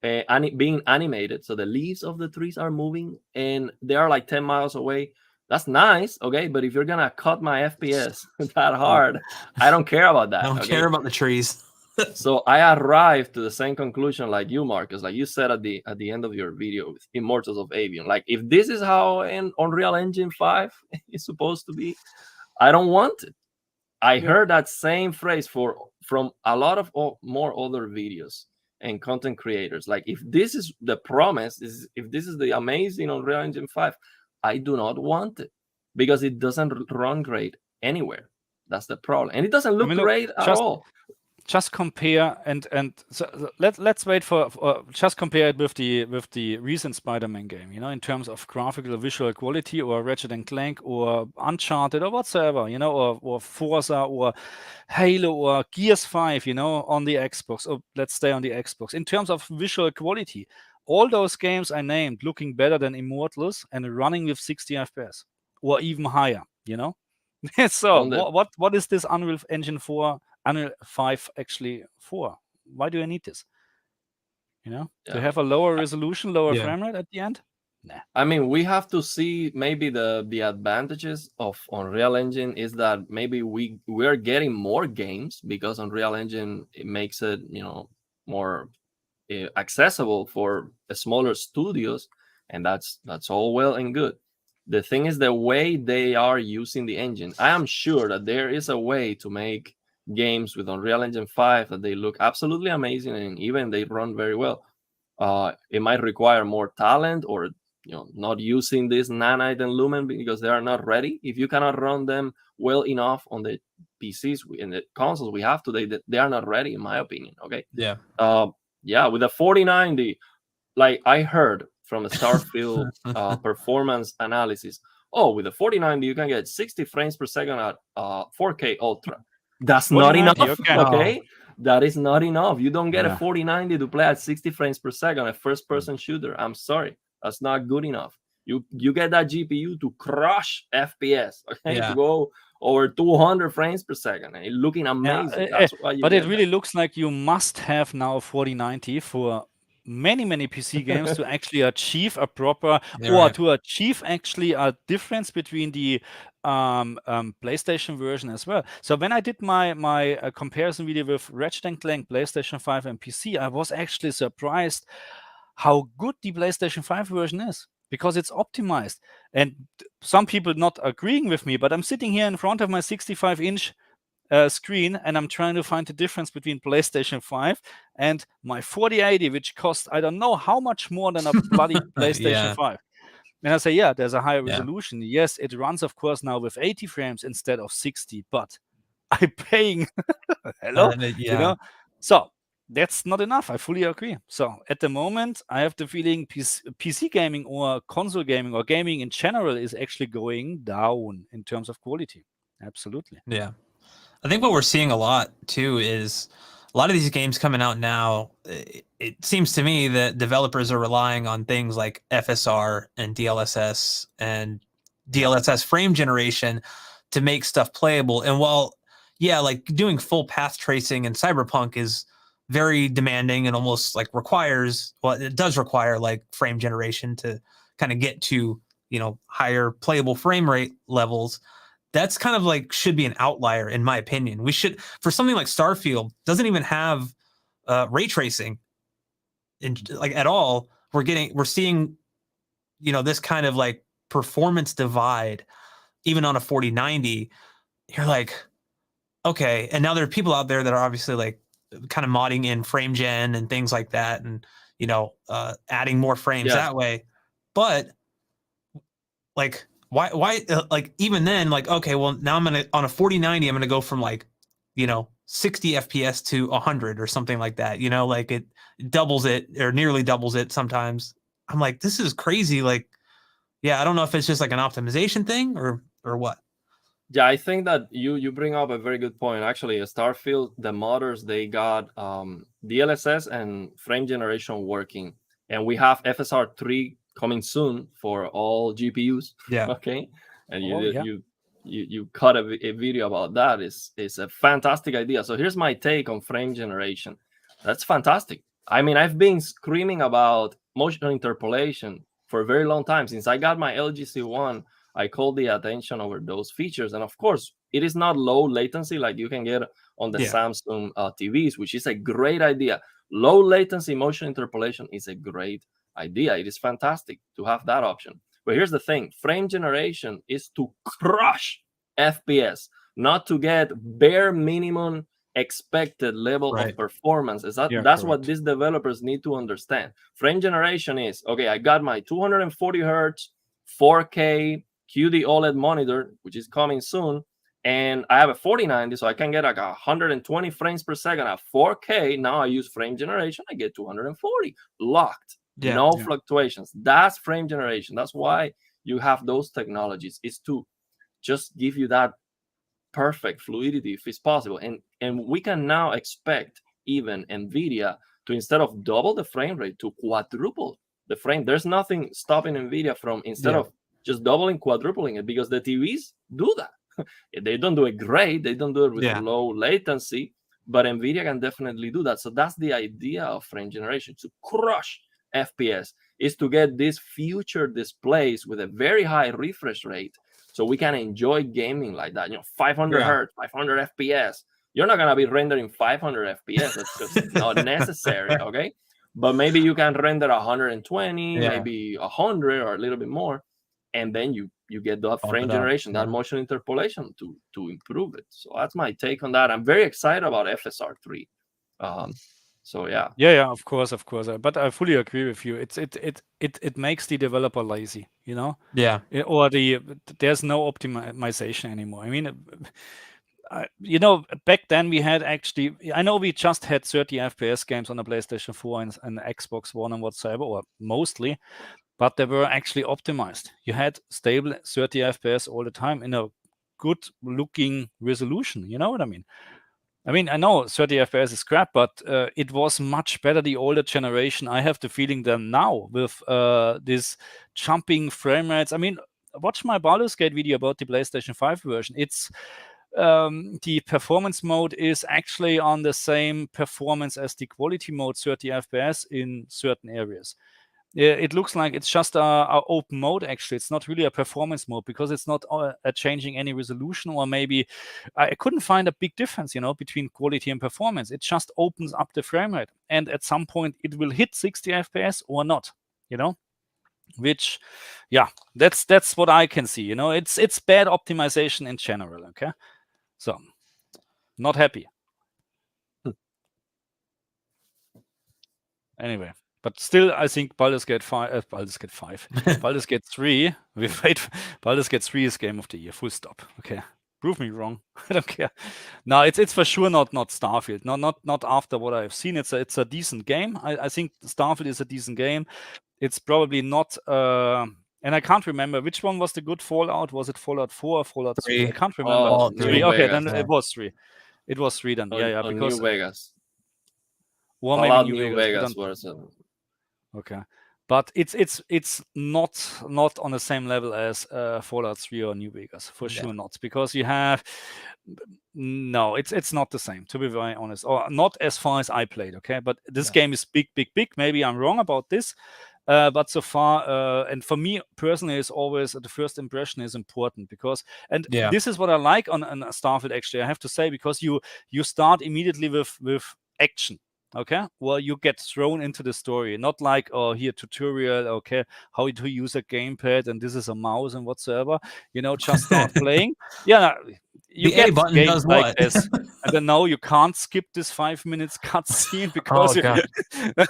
being animated. So the leaves of the trees are moving and they are like 10 miles away. That's nice, okay? But if you're going to cut my FPS that hard, I don't care about that. I don't care about the trees. So I arrived to the same conclusion like you, Marcus, like you said at the end of your video with Immortals of Avium. Like, if this is how an Unreal Engine 5 is supposed to be, I don't want it. I heard that same phrase from a lot of more other videos and content creators. Like, if this is the promise, if this is the amazing Unreal Engine 5, I do not want it because it doesn't run great anywhere. That's the problem, and it doesn't look great at all. Just compare and so let's wait for just compare it with the recent Spider-Man game, in terms of graphical visual quality, or Ratchet and Clank, or Uncharted, or whatsoever, or Forza, or Halo, or Gears 5, on the Xbox. Or let's stay on the Xbox. In terms of visual quality, all those games I named looking better than Immortals and running with 60 FPS or even higher, So what is this Unreal Engine 4? Unreal 5 actually for? Why do I need this? To have a lower resolution, lower frame rate at the end? Nah. I mean, we have to see maybe the advantages of Unreal Engine is that maybe we're getting more games because Unreal Engine, it makes it more accessible for smaller studios, and that's all well and good. The thing is the way they are using the engine. I am sure that there is a way to make games with Unreal Engine 5 that they look absolutely amazing and even they run very well. It might require more talent, or not using this nanite and lumen because they are not ready. If you cannot run them well enough on the PCs and the consoles we have today, they are not ready, in my opinion. Okay. With a 4090, like I heard from a Starfield performance analysis, with a 4090 you can get 60 frames per second at 4K Ultra. That's not enough. Okay, that is not enough. You don't get a 4090 to play at 60 frames per second, a first-person shooter. I'm sorry, that's not good enough. You get that GPU to crush FPS, okay, to go over 200 frames per second, and it's looking amazing. That's why but it really looks like you must have now 4090 for many PC games to actually achieve a proper to achieve actually a difference between the PlayStation version as well. So when I did my comparison video with Ratchet and Clank, PlayStation 5 and PC, I was actually surprised how good the PlayStation 5 version is, because it's optimized. And some people not agreeing with me, but I'm sitting here in front of my 65-inch screen, and I'm trying to find the difference between PlayStation 5 and my 4080, which costs I don't know how much more than a bloody PlayStation 5. And I say, yeah, there's a higher resolution. Yes, it runs, of course, now with 80 frames instead of 60, but I'm paying, hello, you know? So that's not enough. I fully agree. So at the moment, I have the feeling PC gaming or console gaming or gaming in general is actually going down in terms of quality. Absolutely. Yeah. I think what we're seeing a lot too is a lot of these games coming out now. It seems to me that developers are relying on things like FSR and DLSS and DLSS frame generation to make stuff playable. And while, yeah, like doing full path tracing in Cyberpunk is very demanding and almost like requires, well, it does require like frame generation to kind of get to, you know, higher playable frame rate levels. That's kind of like should be an outlier in my opinion. We should, for something like Starfield, doesn't even have ray tracing in like at all. We're seeing, you know, this kind of like performance divide even on a 4090. You're like, okay, and now there are people out there that are obviously like kind of modding in frame gen and things like that, and you know, adding more frames that way. But like, why like even then, like, okay, well now I'm gonna on a 4090 I'm gonna go from like, you know, 60 FPS to 100 or something like that, you know, like it doubles it or nearly doubles it sometimes. I'm like, this is crazy. Like, yeah, I don't know if it's just like an optimization thing or what. Yeah, I think that you bring up a very good point. Actually, Starfield, the modders, they got DLSS and frame generation working, and we have FSR 3 coming soon for all GPUs. Yeah. Okay, and you cut a video about that. It's a fantastic idea. So here's my take on frame generation. That's fantastic. I mean, I've been screaming about motion interpolation for a very long time. Since I got my LG C1, I called the attention over those features. And of course, it is not low latency like you can get on the Samsung TVs, which is a great idea. Low latency motion interpolation is a great idea. It is fantastic to have that option. But here's the thing. Frame generation is to crush FPS, not to get bare minimum expected level of performance. That's what these developers need to understand. Frame generation is, okay, I got my 240 hertz, 4K, QD OLED monitor, which is coming soon, and I have a 4090, so I can get like 120 frames per second at 4K. Now I use frame generation, I get 240 locked, no fluctuations. That's frame generation. That's why you have those technologies, is to just give you that perfect fluidity if it's possible. And we can now expect even NVIDIA to, instead of double the frame rate, to quadruple the frame. There's nothing stopping NVIDIA from, instead of just doubling, quadrupling it, because the TVs do that. They don't do it great. They don't do it with low latency, but NVIDIA can definitely do that. So that's the idea of frame generation, to crush FPS, is to get these future displays with a very high refresh rate so we can enjoy gaming like that. You know, 500 hertz, 500 FPS. You're not going to be rendering 500 FPS. That's just not necessary, okay? But maybe you can render 120, maybe 100 or a little bit more, and then you get that frame generation, that motion interpolation to improve it. So that's my take on that. I'm very excited about FSR 3. So yeah, of course. But I fully agree with you. It makes the developer lazy, you know. Or there's no optimization anymore. I mean, you know, back then we had actually, I know we just had 30 FPS games on the PlayStation 4 and Xbox One and whatsoever, or mostly, but they were actually optimized. You had stable 30 FPS all the time in a good looking resolution. You know what I mean? I know 30 FPS is crap, but it was much better the older generation. I have the feeling than now with this jumping frame rates. I mean, watch my Baldur's Gate video about the PlayStation 5 version. It's the performance mode is actually on the same performance as the quality mode, 30 FPS in certain areas. It looks like it's just a open mode. Actually, it's not really a performance mode because it's not changing any resolution, or maybe I couldn't find a big difference, you know, between quality and performance. It just opens up the frame rate, and at some point it will hit 60 FPS or not, you know. Which, that's what I can see. You know, it's bad optimization in general. Okay, so Not happy. Anyway, but still, I think Baldur's Gate 5, Baldur's Gate 5, Baldur's Gate 3, we wait, Baldur's Gate 3 is game of the year, full stop. Okay, prove me wrong. I don't care. No, it's for sure not Starfield. Not after what I've seen. It's a decent game. I think Starfield is a decent game. It's probably not. And I can't remember which one was the good Fallout. Was it Fallout 4 or Fallout 3? I can't remember. Oh, 3. Okay, then Vegas. it was 3. It was 3 then. Yeah, because New Vegas. Well, Fallout maybe New Vegas was okay, but it's not on the same level as Fallout 3 or New Vegas, for sure not, because you have no, it's not the same, to be very honest, or not as far as I played. Okay, but this game is big. Maybe I'm wrong about this, but so far, and for me personally, is always the first impression is important, because this is what I like on Starfield. Actually, I have to say, because you start immediately with action. Okay, well, you get thrown into the story, not like, oh, here tutorial, okay, how to use a gamepad, and this is a mouse and whatsoever. Just start playing. Yeah, you the get A button games does like what? this, and then now you can't skip this 5 minutes cutscene because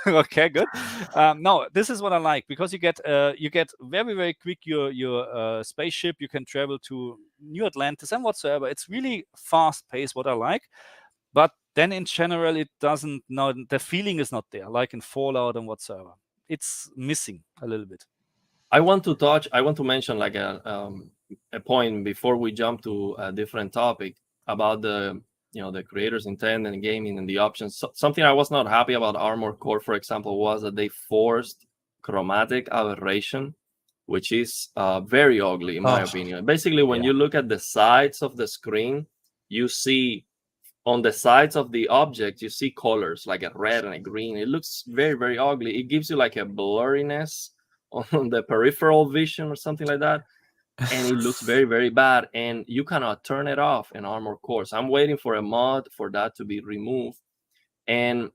okay, good. No, this is what I like, because you get very, very quick your spaceship. You can travel to New Atlantis and whatsoever. It's really fast paced, what I like. But then in general, it doesn't. No, the feeling is not there, like in Fallout and whatsoever. It's missing a little bit. I want to mention like a point before we jump to a different topic about the creator's intent and gaming and the options. Something I was not happy about Armored Core, for example, was that they forced chromatic aberration, which is very ugly in my opinion. Basically, when you look at the sides of the screen, you see on the sides of the object, you see colors like a red and a green. It looks very, very ugly. It gives you like a blurriness on the peripheral vision or something like that. And it looks very, very bad. And you cannot turn it off in Armored Core. So I'm waiting for a mod for that to be removed. And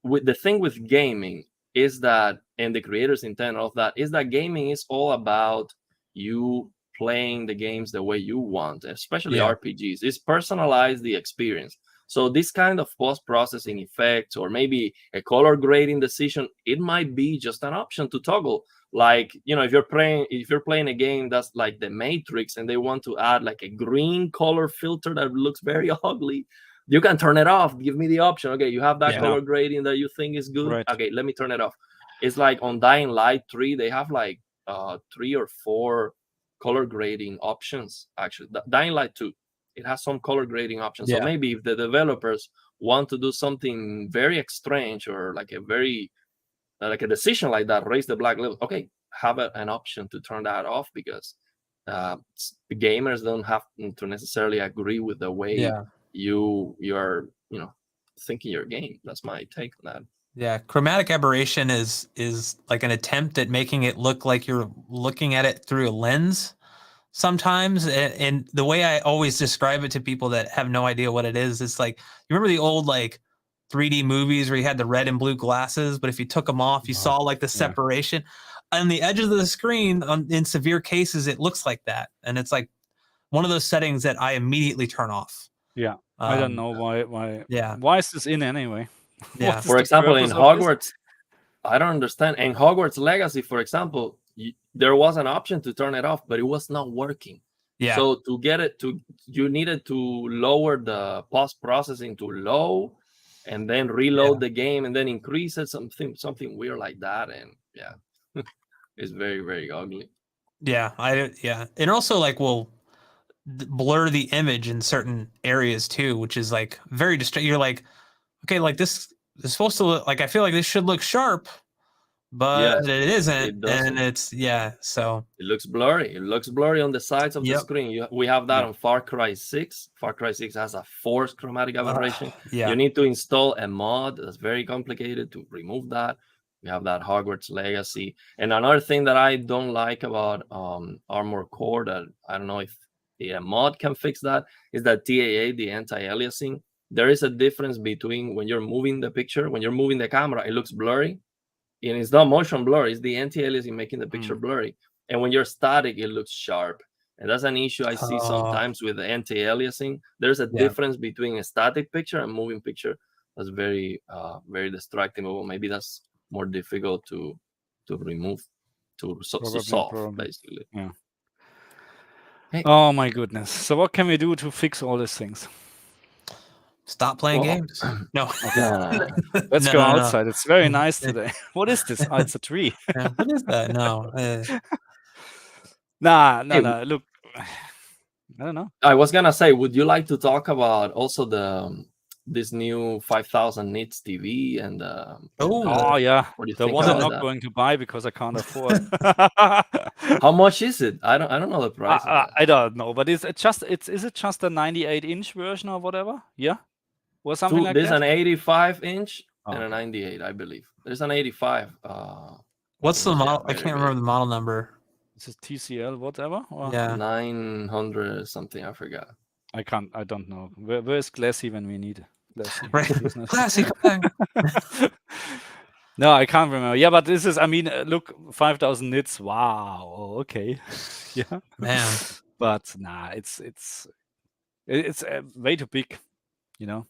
with the thing with gaming is that, and the creator's intent of that, is that gaming is all about you playing the games the way you want, especially RPGs. It's personalize the experience. So this kind of post-processing effects, or maybe a color grading decision, it might be just an option to toggle. Like, if you're playing a game that's like The Matrix and they want to add like a green color filter that looks very ugly, you can turn it off. Give me the option. Okay, you have that color grading that you think is good. Right. Okay, let me turn it off. It's like on Dying Light 3, they have like 3 or 4 color grading options. Actually, Dying Light 2, it has some color grading options. So maybe if the developers want to do something very strange, or like a decision like that, raise the black level, okay, have an option to turn that off, because the gamers don't have to necessarily agree with the way you're thinking your game. That's my take on that. Yeah, chromatic aberration is like an attempt at making it look like you're looking at it through a lens sometimes. And the way I always describe it to people that have no idea what it is, it's like, you remember the old like 3D movies where you had the red and blue glasses, but if you took them off, you saw like the separation on the edges of the screen. In severe cases, it looks like that. And it's like one of those settings that I immediately turn off. Yeah. I don't know why. Yeah. Why is this in anyway? Yeah. For example, in Hogwarts, I don't understand. In Hogwarts Legacy, for example, there was an option to turn it off, but it was not working. Yeah. So to get it you needed to lower the post-processing to low, and then reload the game, and then increase it, something weird like that. And it's very, very ugly. Yeah. And also like, will blur the image in certain areas too, which is like very distracting. You're like, okay, like this is supposed to look like, I feel like this should look sharp, but it isn't. And it's so it looks blurry. It looks blurry on the sides of the screen. We have that on Far Cry 6. Far Cry 6 has a forced chromatic aberration. You need to install a mod that's very complicated to remove that. We have that Hogwarts Legacy. And another thing that I don't like about Armored Core, that I don't know if the mod can fix that, is that TAA, the anti-aliasing. There is a difference between when you're moving the picture, when you're moving the camera, it looks blurry. And it's not motion blur, it's the anti-aliasing making the picture blurry. And when you're static, it looks sharp. And that's an issue I see sometimes with the anti-aliasing. There's a difference between a static picture and moving picture. That's very, very distracting. But maybe that's more difficult to remove, to solve, basically. Yeah. Hey. Oh my goodness. So what can we do to fix all these things? Stop playing games. No. Let's go outside. It's very nice today. What is this? Oh, it's a tree. What is that? No. Nah. Look, I don't know. I was gonna say, would you like to talk about also this new 5,000 nits TV and yeah, the one I'm not going to buy because I can't afford. How much is it? I don't know the price. I don't know, but is it just a 98-inch version or whatever? Yeah, or something like there's that. There's an 85-inch and a 98, I believe. There's an 85. What's the model? I can't remember the model number. This is TCL whatever. Or? Yeah, 900 something. I forgot. I don't know. Where's Glassy when we need Glassy? Right. Glassy. No, I can't remember. Yeah, but this is, I mean, look, 5,000 nits. Wow. Okay. Yeah. Man. But nah, it's way too big, you know.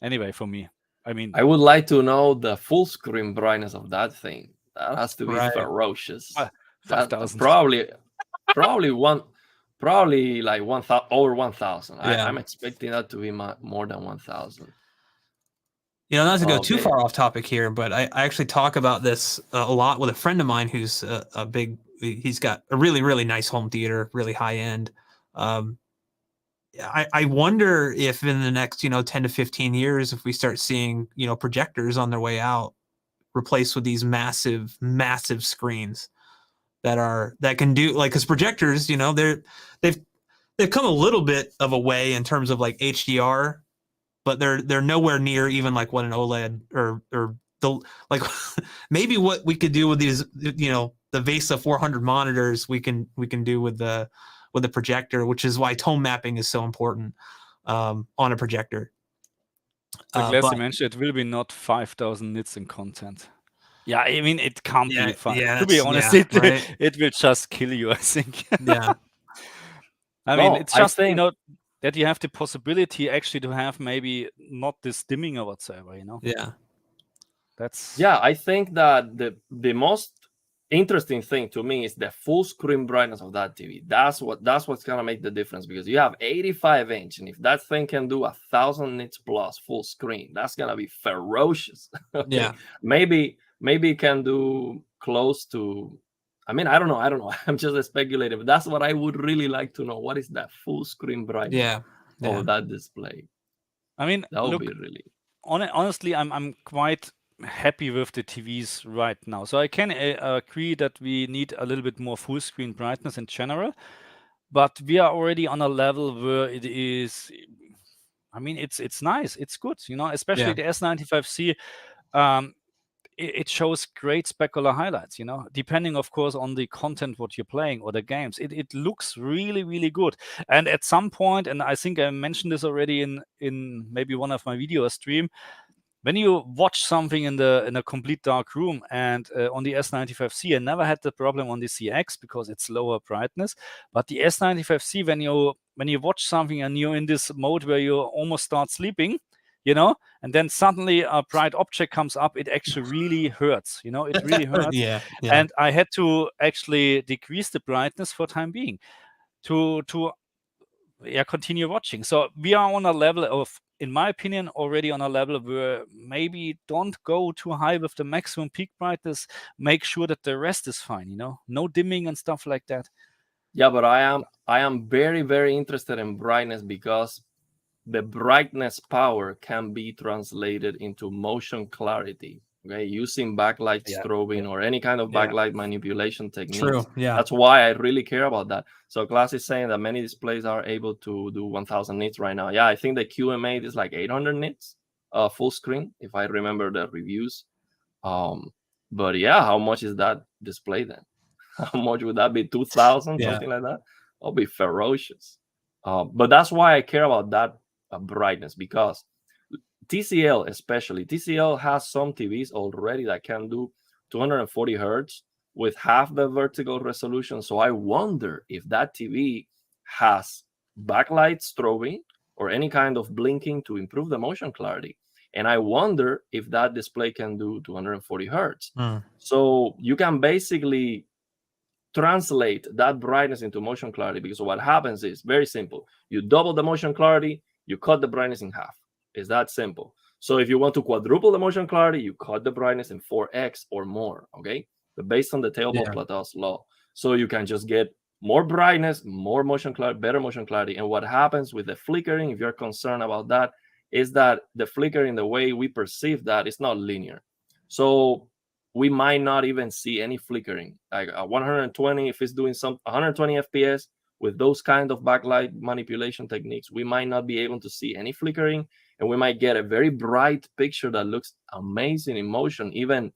Anyway, for me, I mean, I would like to know the full screen brightness of that thing. That has to be ferocious. 5,000. Probably like 1,000, over 1,000. Yeah. I'm expecting that to be more than 1,000. You know, not to go too far off topic here, but I actually talk about this a lot with a friend of mine who's he's got a really, really nice home theater, really high end. I wonder if in the next, 10 to 15 years, if we start seeing, projectors on their way out replaced with these massive, massive screens that can do, like, because projectors, they've come a little bit of a way in terms of like HDR, but they're nowhere near even like what an OLED or the, like, maybe what we could do with these, the VESA 400 monitors, we can do with the projector, which is why tone mapping is so important on a projector. Like Leslie mentioned, it will be not 5,000 nits in content. Yeah, I mean, it can't be fun. To be honest, it will just kill you, I think. Yeah. I mean, it's just, that you have the possibility actually to have maybe not this dimming or whatsoever, Yeah. I think that the most interesting thing to me is the full screen brightness of that TV. That's what's gonna make the difference, because you have 85-inch, and if that thing can do 1,000 nits plus full screen, that's gonna be ferocious. Okay? Yeah. Maybe it can do close to, I mean, I don't know. I'm just speculating, but that's what I would really like to know. What is that full screen brightness of that display? I mean, that would be really. Honestly, I'm quite happy with the TVs right now. So I can agree that we need a little bit more full screen brightness in general, but we are already on a level where it is, I mean, it's nice, it's good, especially the S95C. It shows great specular highlights, depending, of course, on the content what you're playing or the games. It looks really, really good. And at some point, and I think I mentioned this already in maybe one of my video stream, when you watch something in a complete dark room, and on the S95C, I never had the problem on the CX because it's lower brightness. But the S95C, when you watch something and you're in this mode where you almost start sleeping, and then suddenly a bright object comes up, it actually really hurts. It really hurts. Yeah. And I had to actually decrease the brightness for time being to continue watching. So we are on a level of, in my opinion, already on a level where maybe don't go too high with the maximum peak brightness. Make sure that the rest is fine, no dimming and stuff like that. Yeah, but I am very, very interested in brightness, because the brightness power can be translated into motion clarity. Okay, using backlight strobing or any kind of backlight manipulation techniques. True. Yeah, that's why I really care about that. So Class is saying that many displays are able to do 1,000 nits right now. Yeah, I think the QM8 is like 800 nits full screen, if I remember the reviews. But yeah, how much is that display then? How much would that be? 2,000, something like that? That'll be ferocious. But that's why I care about that brightness, because TCL especially, TCL has some TVs already that can do 240 hertz with half the vertical resolution. So I wonder if that TV has backlight strobing or any kind of blinking to improve the motion clarity. And I wonder if that display can do 240 hertz. So you can basically translate that brightness into motion clarity, because what happens is very simple. You double the motion clarity, you cut the brightness in half. It's that simple. So if you want to quadruple the motion clarity, you cut the brightness in 4x or more, okay? But based on the Theobald-Platau's law. So you can just get more brightness, more motion clarity, better motion clarity. And what happens with the flickering, if you're concerned about that, is that the flickering, the way we perceive that, is not linear. So we might not even see any flickering. Like 120, if it's doing some 120 FPS with those kind of backlight manipulation techniques, we might not be able to see any flickering, and we might get a very bright picture that looks amazing in motion, even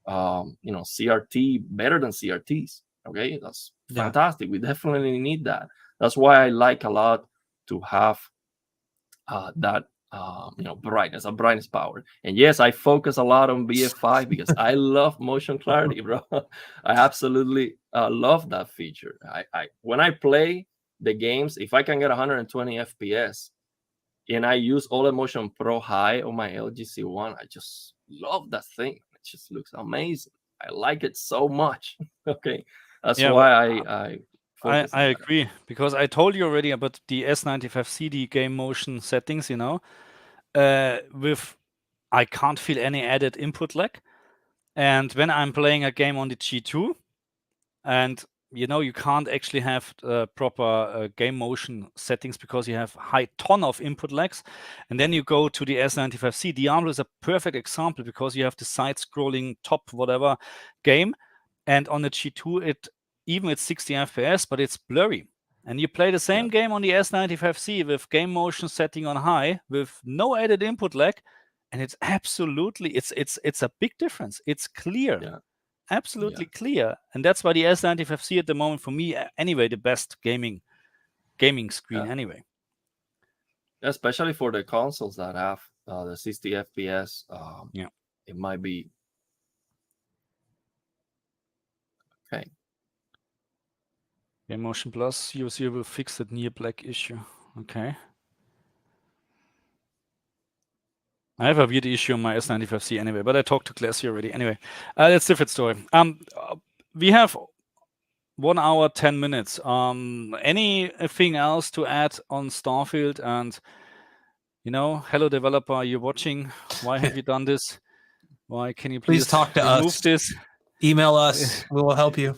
CRT better than CRTs. Okay, that's fantastic. We definitely need that. That's why I like a lot to have that brightness, a brightness power. And yes, I focus a lot on BF5 because I love motion clarity, bro. I absolutely love that feature. I when I play the games, if I can get 120 FPS and I use AllMotion Pro High on my LG C1, I just love that thing. It just looks amazing. I like it so much. Okay, that's why I agree, because I told you already about the S95 CD game motion settings, with I can't feel any added input lag. And when I'm playing a game on the G2, and you can't actually have proper game motion settings because you have high ton of input lags. And then you go to the S95C. Diablo is a perfect example because you have the side-scrolling top whatever game, and on the G2 it's 60 FPS, but it's blurry. And you play the same game on the S95C with game motion setting on high with no added input lag, and it's absolutely it's a big difference. It's clear. Absolutely clear. And that's why the S95C at the moment, for me anyway, the best gaming screen anyway. Especially for the consoles that have the 60 FPS, it might be okay. Game Motion Plus, user will fix that near black issue. Okay. I have a weird issue on my S95C anyway, but I talked to Classy already. Anyway, that's a different story. We have 1 hour, 10 minutes. Anything else to add on Starfield? And, hello developer, you're watching. Why have you done this? Why can you please talk to remove us? This? Email us. We will help you.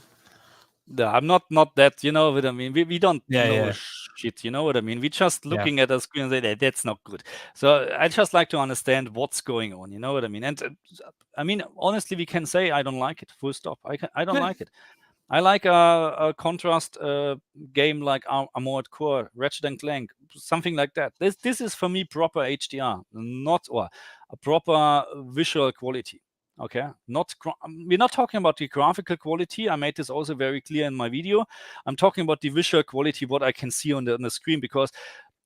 No, I'm not that, you know what I mean? We don't know shit, you know what I mean? We just looking at a screen and say, that's not good. So I just like to understand what's going on, you know what I mean? And I mean, honestly, we can say, I don't like it, full stop. I don't like it. I like a contrast game like Armored Core, Ratchet & Clank, something like that. This is for me proper HDR, or a proper visual quality. Okay, we're not talking about the graphical quality. I made this also very clear in my video. I'm talking about the visual quality, what I can see on the screen, because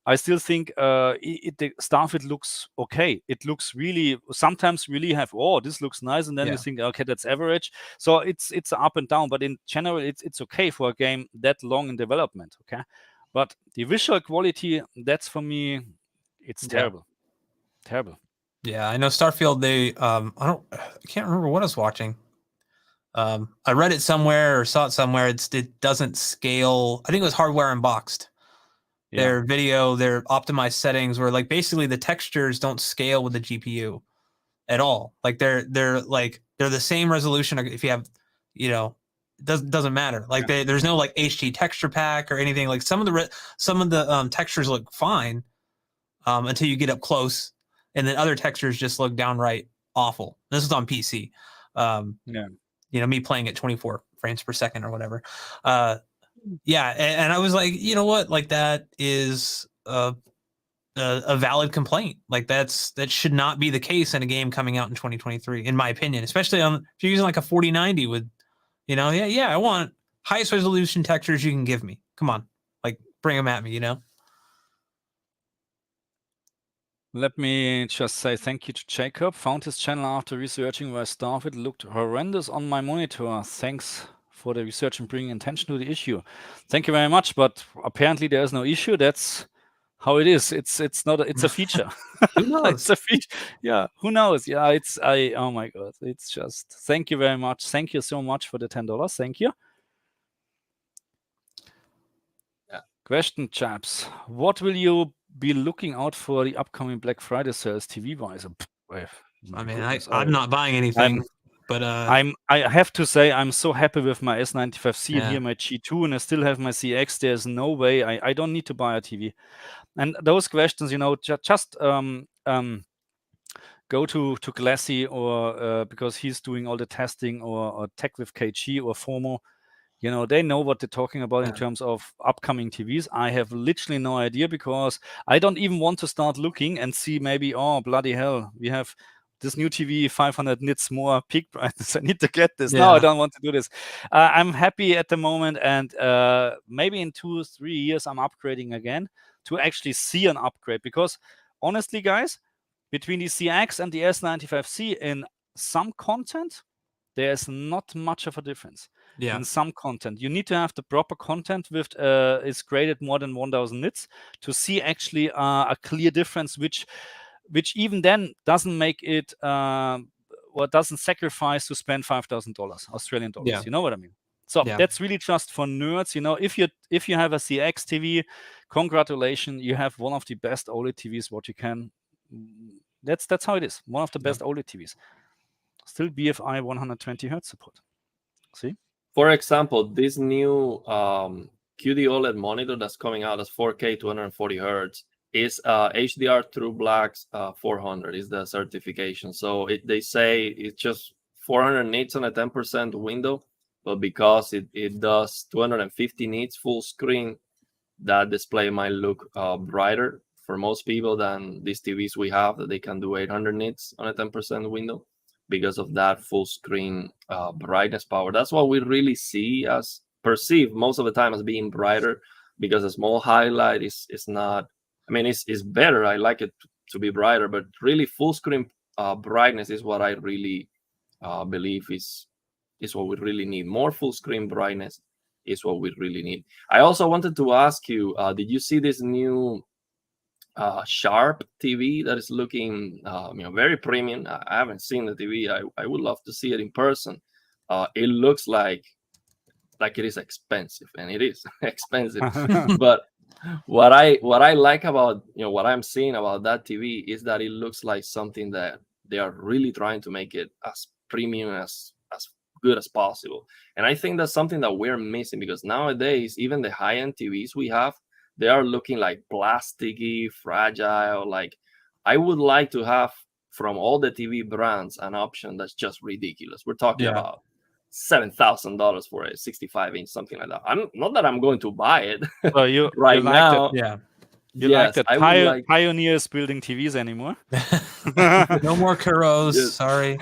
I still think the Starfield looks okay. It looks really, sometimes really this looks nice, and then you think, okay, that's average. So it's up and down, but in general, it's okay for a game that long in development. Okay, but the visual quality, that's for me, it's terrible, terrible. Yeah, I know Starfield. I can't remember what I was watching. I read it somewhere or saw it somewhere. It doesn't scale. I think it was Hardware Unboxed. Their video, their optimized settings were like basically the textures don't scale with the GPU at all. Like they're the same resolution. If you have, it doesn't matter. Like there's no like HD texture pack or anything. Like some of the textures look fine until you get up close. And then other textures just look downright awful. This is on PC. Me playing at 24 frames per second or whatever. And I was like, you know what? Like that is a valid complaint. Like that should not be the case in a game coming out in 2023, in my opinion. Especially if you're using like a 4090 with, I want highest resolution textures you can give me. Come on, like bring them at me. Let me just say thank you to Jacob. Found his channel after researching why Starfield looked horrendous on my monitor. Thanks for the research and bringing attention to the issue. Thank you very much, but apparently there is no issue. That's how it is. It's not. It's a feature. Who knows? It's a feature. Yeah. Who knows? Yeah. Oh my God. It's just. Thank you very much. Thank you so much for the $10. Thank you. Yeah. Question, chaps. What will you be looking out for the upcoming Black Friday sales TV-wise? I mean, I'm not buying anything, but I have to say I'm so happy with my S95C and Yeah. here my G2, and I still have my CX. There's no way I don't need to buy a TV. And those questions, just go to Glassy or because he's doing all the testing, or Tech with KG or FOMO. They know what they're talking about in terms of upcoming TVs. I have literally no idea, because I don't even want to start looking and see maybe, oh, bloody hell, we have this new TV, 500 nits more peak brightness. I need to get this. No, I don't want to do this. I'm happy at the moment, and maybe in 2-3 years I'm upgrading again to actually see an upgrade, because honestly, guys, between the CX and the S95C in some content, there's not much of a difference. Yeah. In some content, you need to have the proper content with is graded more than 1000 nits to see actually a clear difference, which even then doesn't make it or doesn't sacrifice to spend $5,000 Australian dollars. Yeah. You know what I mean? So Yeah. that's really just for nerds. If you have a CX TV, congratulations, you have one of the best OLED TVs what you can. That's how it is. One of the best OLED TVs. Still BFI 120 Hz support. See? For example, this new QD OLED monitor that's coming out as 4K 240 Hz is HDR True Blacks 400 is the certification. So they say it's just 400 nits on a 10% window, but because it does 250 nits full screen, that display might look brighter for most people than these TVs we have that they can do 800 nits on a 10% window because of that full screen brightness power. That's what we really see as perceived most of the time as being brighter, because a small highlight is not, I mean, it's better. I like it to be brighter, but really full screen brightness is what I really believe is what we really need. More full screen brightness is what we really need. I also wanted to ask you, did you see this new Sharp TV that is looking very premium? I haven't seen the TV. I would love to see it in person. It looks like it is expensive, and it is expensive. But what I like about what I'm seeing about that TV is that it looks like something that they are really trying to make it as premium as good as possible. And I think that's something that we're missing, because nowadays even the high-end TVs we have, they are looking like plasticky, fragile. Like, I would like to have from all the TV brands an option that's just ridiculous. We're talking about $7,000 for a 65-inch, something like that. I'm not that I'm going to buy it Well, you right like now. That, you like that pioneers building TVs anymore? No more Kuros, sorry.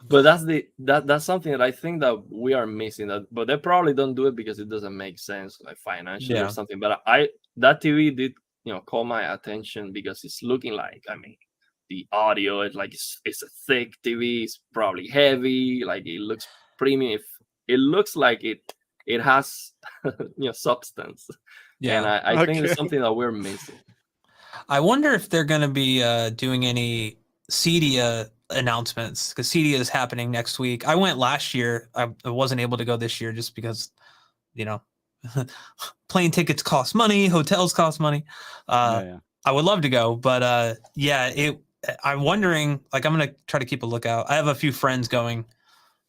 But that's something that I think that we are missing. But they probably don't do it because it doesn't make sense, like financially or something. But that TV did call my attention because it's looking like, I mean, the audio is like it's a thick TV, it's probably heavy, like it looks premium. It looks like it has substance. And I think it's something that we're missing. I wonder if they're going to be doing any CEDIA announcements, because CEDIA is happening next week. I went last year. I wasn't able to go this year just because, plane tickets cost money, hotels cost money. I would love to go, but I'm wondering, like, I'm going to try to keep a lookout. I have a few friends going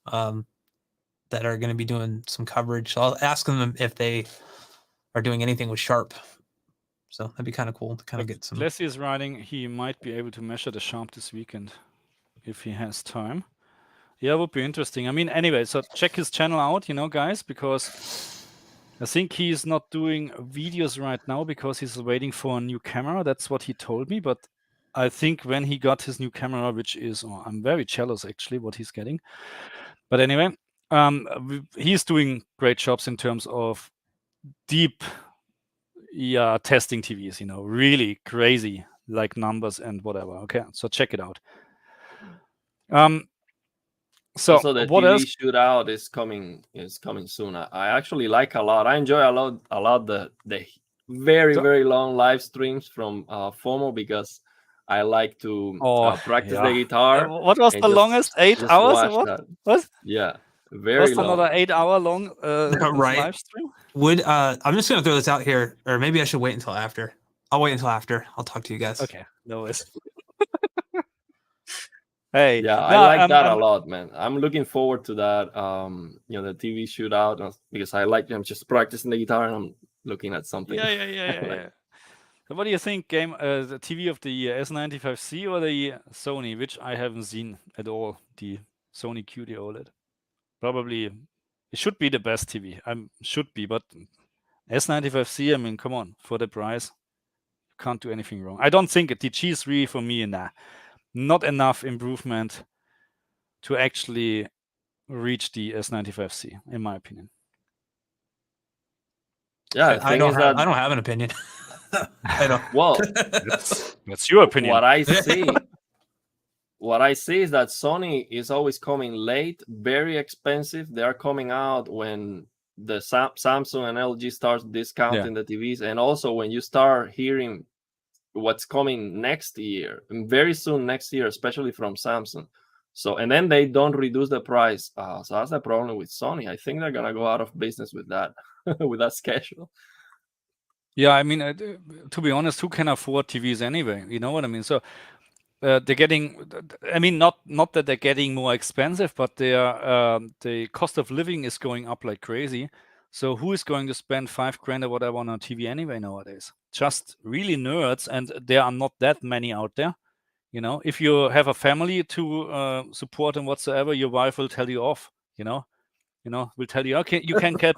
that are going to be doing some coverage. So I'll ask them if they are doing anything with Sharp. So that'd be kind of cool to kind of get some. Leslie is writing he might be able to measure the Sharp this weekend if he has time. Yeah, it would be interesting. I mean, anyway, so check his channel out, guys, because I think he's not doing videos right now because he's waiting for a new camera. That's what he told me. But I think when he got his new camera, which is, I'm very jealous actually what he's getting. But anyway, he's doing great jobs in terms of deep testing TVs, really crazy like numbers and whatever. Okay, so check it out. So also, the what TV else? shootout is coming soon. I actually like a lot. I enjoy a lot the very long live streams from FOMO, because I like to practice the guitar. What was the longest? 8 hours or what? What? Yeah, Was very long. another 8-hour long Right. live stream? Would I'm just gonna throw this out here, or maybe I should wait until after. I'll wait until after. I'll talk to you guys. Okay, no worries. Hey, Yeah, no, I like that a lot, man. I'm looking forward to that. The TV shootout, because I'm just practicing the guitar and I'm looking at something. Yeah. So what do you think, the TV of the year, S95C or the Sony, which I haven't seen at all, the Sony QD OLED? Probably, it should be the best TV. Should be, but S95C, I mean, come on, for the price, you can't do anything wrong. I don't think the G3 for me, not enough improvement to actually reach the S95C, in my opinion. Yeah, I don't have an opinion. I don't. Well, that's your opinion. What I see is that Sony is always coming late, very expensive. They are coming out when the Samsung and LG starts discounting the TVs, and also when you start hearing what's coming next year, very soon next year, especially from Samsung. So, and then they don't reduce the price. So that's the problem with Sony. I think they're gonna go out of business with that with that schedule. Yeah, I mean, to be honest, who can afford TVs anyway? You know what I mean? So they're getting, I mean, not that they're getting more expensive, but the cost of living is going up like crazy. So who is going to spend $5,000 or whatever on a TV anyway nowadays? Just really nerds, and there are not that many out there. You know, if you have a family to support and whatsoever, your wife will tell you off. Will tell you, okay, you can get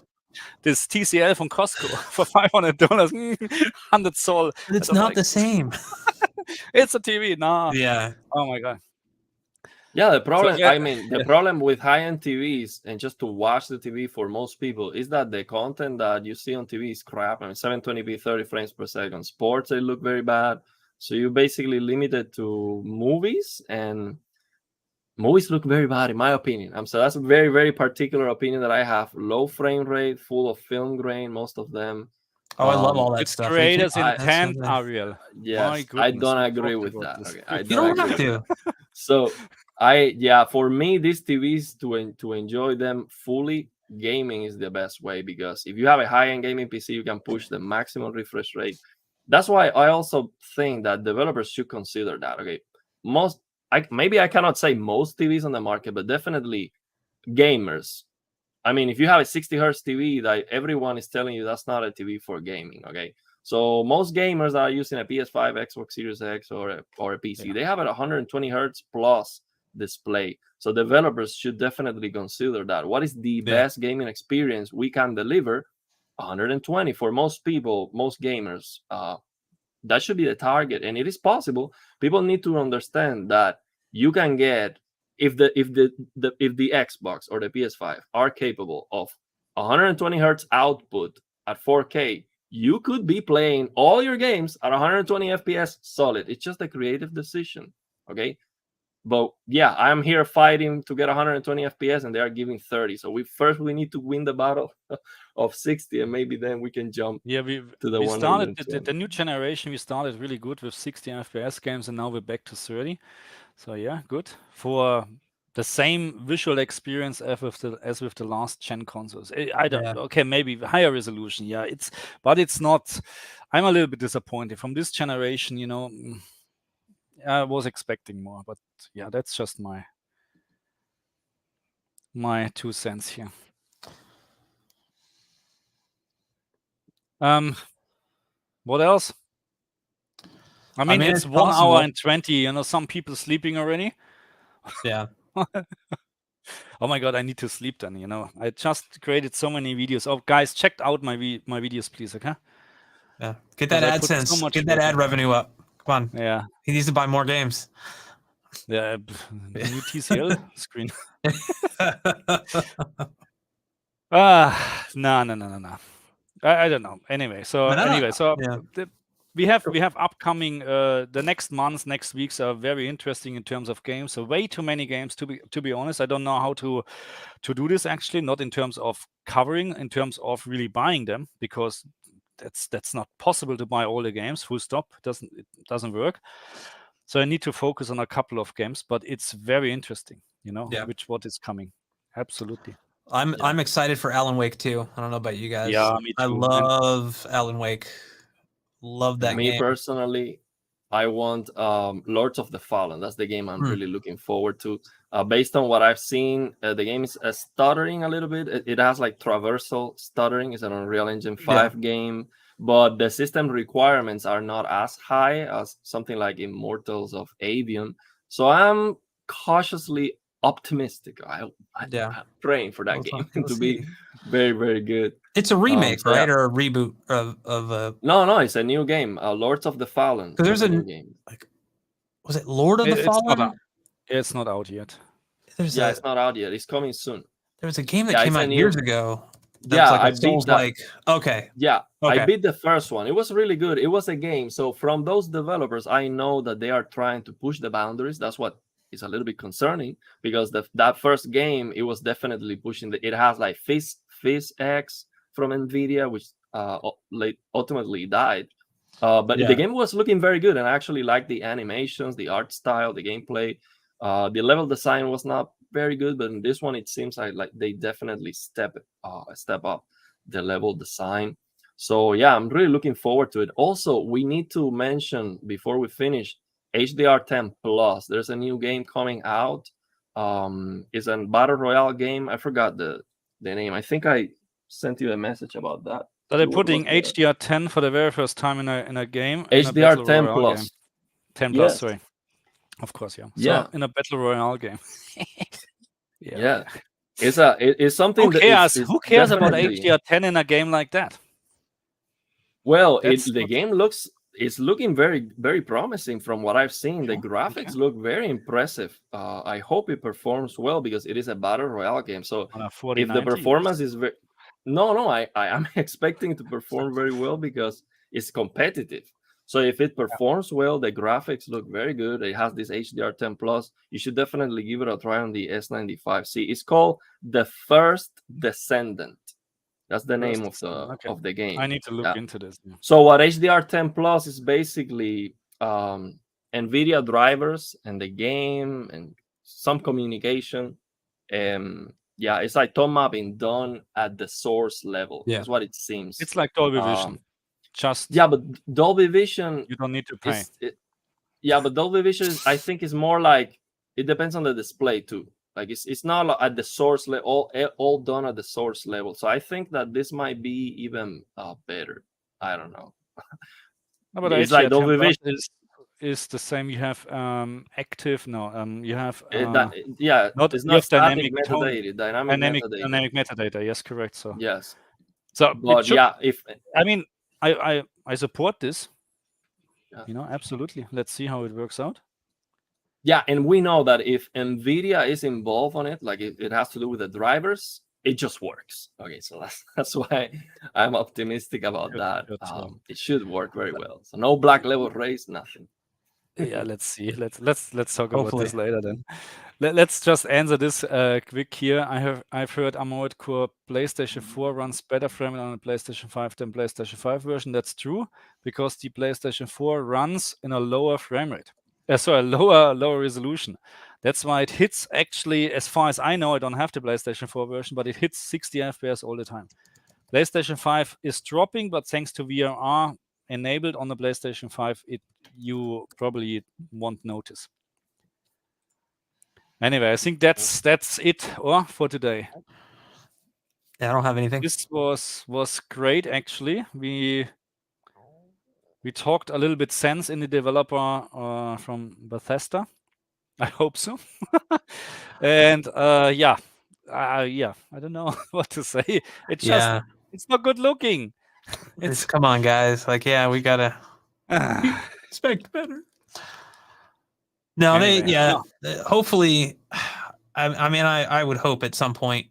this TCL from Costco for $500, 100 sol. But it's not the same. It's a TV. Nah. Yeah. Oh my god. Yeah, the problem. I mean, the problem with high-end TVs and just to watch the TV for most people is that the content that you see on TV is crap. I mean, 720p, 30 frames per second. Sports, they look very bad. So you're basically limited to movies, and movies look very bad, in my opinion. So that's a very, very particular opinion that I have. Low frame rate, full of film grain, most of them. Oh, I love all that stuff. Creators intent, Ariel. Yes, I don't agree with that. Okay, you don't have to. So for me, these TVs to enjoy them fully, gaming is the best way, because if you have a high-end gaming PC, you can push the maximum refresh rate. That's why I also think that developers should consider that. Okay, maybe I cannot say most TVs on the market, but definitely gamers. I mean, if you have a 60 hertz TV, that everyone is telling you that's not a TV for gaming. Okay, so most gamers that are using a PS5, Xbox Series X, or a PC, they have a 120 hertz plus display. So developers should definitely consider that. What is the best gaming experience we can deliver? 120 for most people, most gamers. That should be the target, and it is possible. People need to understand that you can get, if the Xbox or the PS5 are capable of 120 hertz output at 4K, you could be playing all your games at 120 FPS solid. It's just a creative decision, okay? But yeah, I'm here fighting to get 120 FPS, and they are giving 30. So we need to win the battle of 60, and maybe then we can jump. Yeah, we started the new generation. We started really good with 60 FPS games, and now we're back to 30. So yeah, good for the same visual experience as with the last gen consoles. I don't know. Okay, maybe higher resolution. Yeah, but it's not. I'm a little bit disappointed from this generation. I was expecting more, but yeah, that's just my 2 cents here. What else? I mean it's 1 hour and 20. Some people sleeping already. Yeah. Oh my god, I need to sleep then. I just created so many videos. Oh, guys, check out my videos, please. Okay. Yeah. Get that AdSense. Get that ad revenue up. Come on. Yeah. He needs to buy more games. Yeah. New TCL screen. No. I don't know. Anyway, so we have upcoming the next months, next weeks are very interesting in terms of games. So way too many games to be honest. I don't know how to do this actually, not in terms of covering, in terms of really buying them, because that's not possible to buy all the games. Full stop. It doesn't work. So I need to focus on a couple of games, but it's very interesting, what is coming. Absolutely. I'm excited for Alan Wake 2. I don't know about you guys. Yeah, me too. I love Alan Wake. Love that game. Me personally, I want Lords of the Fallen. That's the game I'm really looking forward to. Based on what I've seen, the game is stuttering a little bit. It has like traversal stuttering. It's an Unreal Engine 5 game, but the system requirements are not as high as something like Immortals of Avium. So I'm cautiously optimistic. I'm praying for that game to be very, very good. It's a remake, right, or a reboot of a? No, it's a new game. Lords of the Fallen. Because there's a new game. Like, was it Lord of the Fallen? It's not out yet. It's not out yet. It's coming soon. There was a game that came out years ago. I beat that. Okay. Yeah, okay. I beat the first one. It was really good. It was a game. So from those developers, I know that they are trying to push the boundaries. That's what is a little bit concerning, because that first game, it was definitely pushing it has like PhysX from NVIDIA, which ultimately died. But the game was looking very good, and I actually liked the animations, the art style, the gameplay. The level design was not very good, but in this one, it seems like they definitely step up the level design. So yeah, I'm really looking forward to it. Also, we need to mention before we finish HDR 10 Plus. There's a new game coming out. It's a battle royale game. I forgot the name. I think I sent you a message about that. So they're putting HDR 10 for the very first time in a game. HDR 10 Plus. Game. 10 Plus, sorry. Of course, yeah. So in a battle royale game. It's something. Who cares about HDR 10 in a game like that? Well, the game it's looking very, very promising from what I've seen. The graphics look very impressive. I hope it performs well, because it is a battle royale game. So if the performance is very I am expecting to perform very well, because it's competitive. So if it performs well, the graphics look very good. It has this HDR 10 Plus. You should definitely give it a try on the S95C. It's called The First Descendant. That's the name of the game. I need to look into this. Yeah. So what HDR 10 Plus is basically NVIDIA drivers and the game and some communication. It's like tone mapping done at the source level. That's what it seems. It's like Dolby Vision. But Dolby Vision, you don't need to pay. But Dolby Vision, I think, is more like, it depends on the display too. Like it's not at the source level, all done at the source level. So I think that this might be even better. I don't know. No, but it's like Dolby Vision is the same. You have active. No, you have it's not static metadata. Dynamic metadata. Yes, correct. So yes. So but I support this. Absolutely. Let's see how it works out. Yeah, and we know that if NVIDIA is involved on it, like it has to do with the drivers, it just works. Okay, so that's why I'm optimistic about that. It should work very well. So no black level race, nothing. Yeah, let's see. Let's talk about this later then. Let's just answer this quick here. I've heard Armored Core PlayStation 4 runs better frame rate on a PlayStation 5 than PlayStation 5 version. That's true, because the PlayStation 4 runs in a lower frame rate. A lower resolution. That's why it hits, actually, as far as I know, I don't have the PlayStation 4 version, but it hits 60 FPS all the time. PlayStation 5 is dropping, but thanks to VRR enabled on the PlayStation 5, you probably won't notice. Anyway, I think that's it for today. Yeah, I don't have anything. This was great, actually. We talked a little bit sense in the developer from Bethesda. I hope so. And I don't know what to say. It's just it's not good looking. Come on, guys. Like, we gotta expect better. No, anyway, hopefully. I mean, I would hope at some point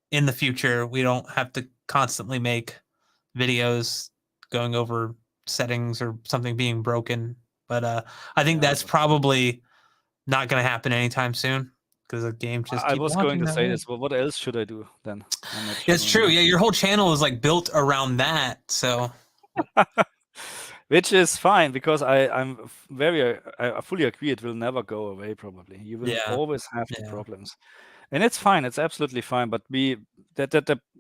in the future we don't have to constantly make videos going over settings or something being broken. But I think that's probably not going to happen anytime soon because the game just I keeps was going to that say way. this, but what else should I do then? It's true. Yeah, your whole channel is like built around that. So, which is fine because I fully agree. It will never go away. Probably you will always have the problems, and it's fine. It's absolutely fine. But the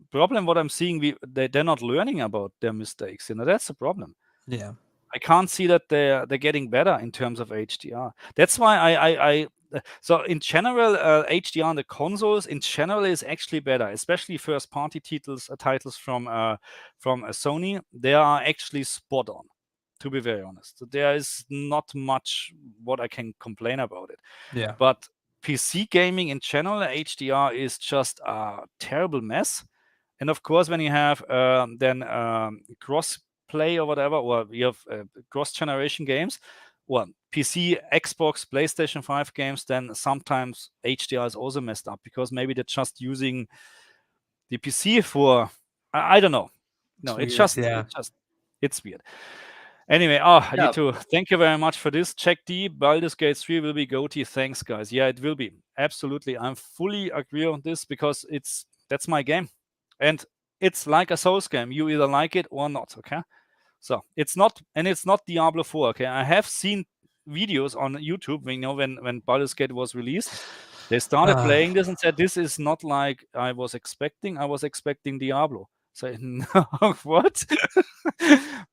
problem, what I'm seeing, they're not learning about their mistakes. That's the problem. Yeah. I can't see that they're getting better in terms of HDR. That's why so in general, HDR on the consoles in general is actually better, especially first-party titles from Sony. They are actually spot on, to be very honest. So there is not much what I can complain about it. Yeah. But PC gaming in general, HDR is just a terrible mess. And of course, when you have then cross play or whatever, or you have cross-generation games, well, PC, Xbox, PlayStation 5 games, then sometimes HDR is also messed up because maybe they're just using the PC for, I don't know. No, it's weird. Anyway, I need to thank you very much for this. Check D, Baldur's Gate 3 will be GOTY. Thanks, guys. Yeah, it will be. Absolutely. I'm fully agree on this because that's my game. And it's like a Souls game. You either like it or not, okay? So it's not Diablo 4, okay? I have seen videos on YouTube, when Baldur's Gate was released. They started playing this and said, this is not like I was expecting. I was expecting Diablo. So, no, what?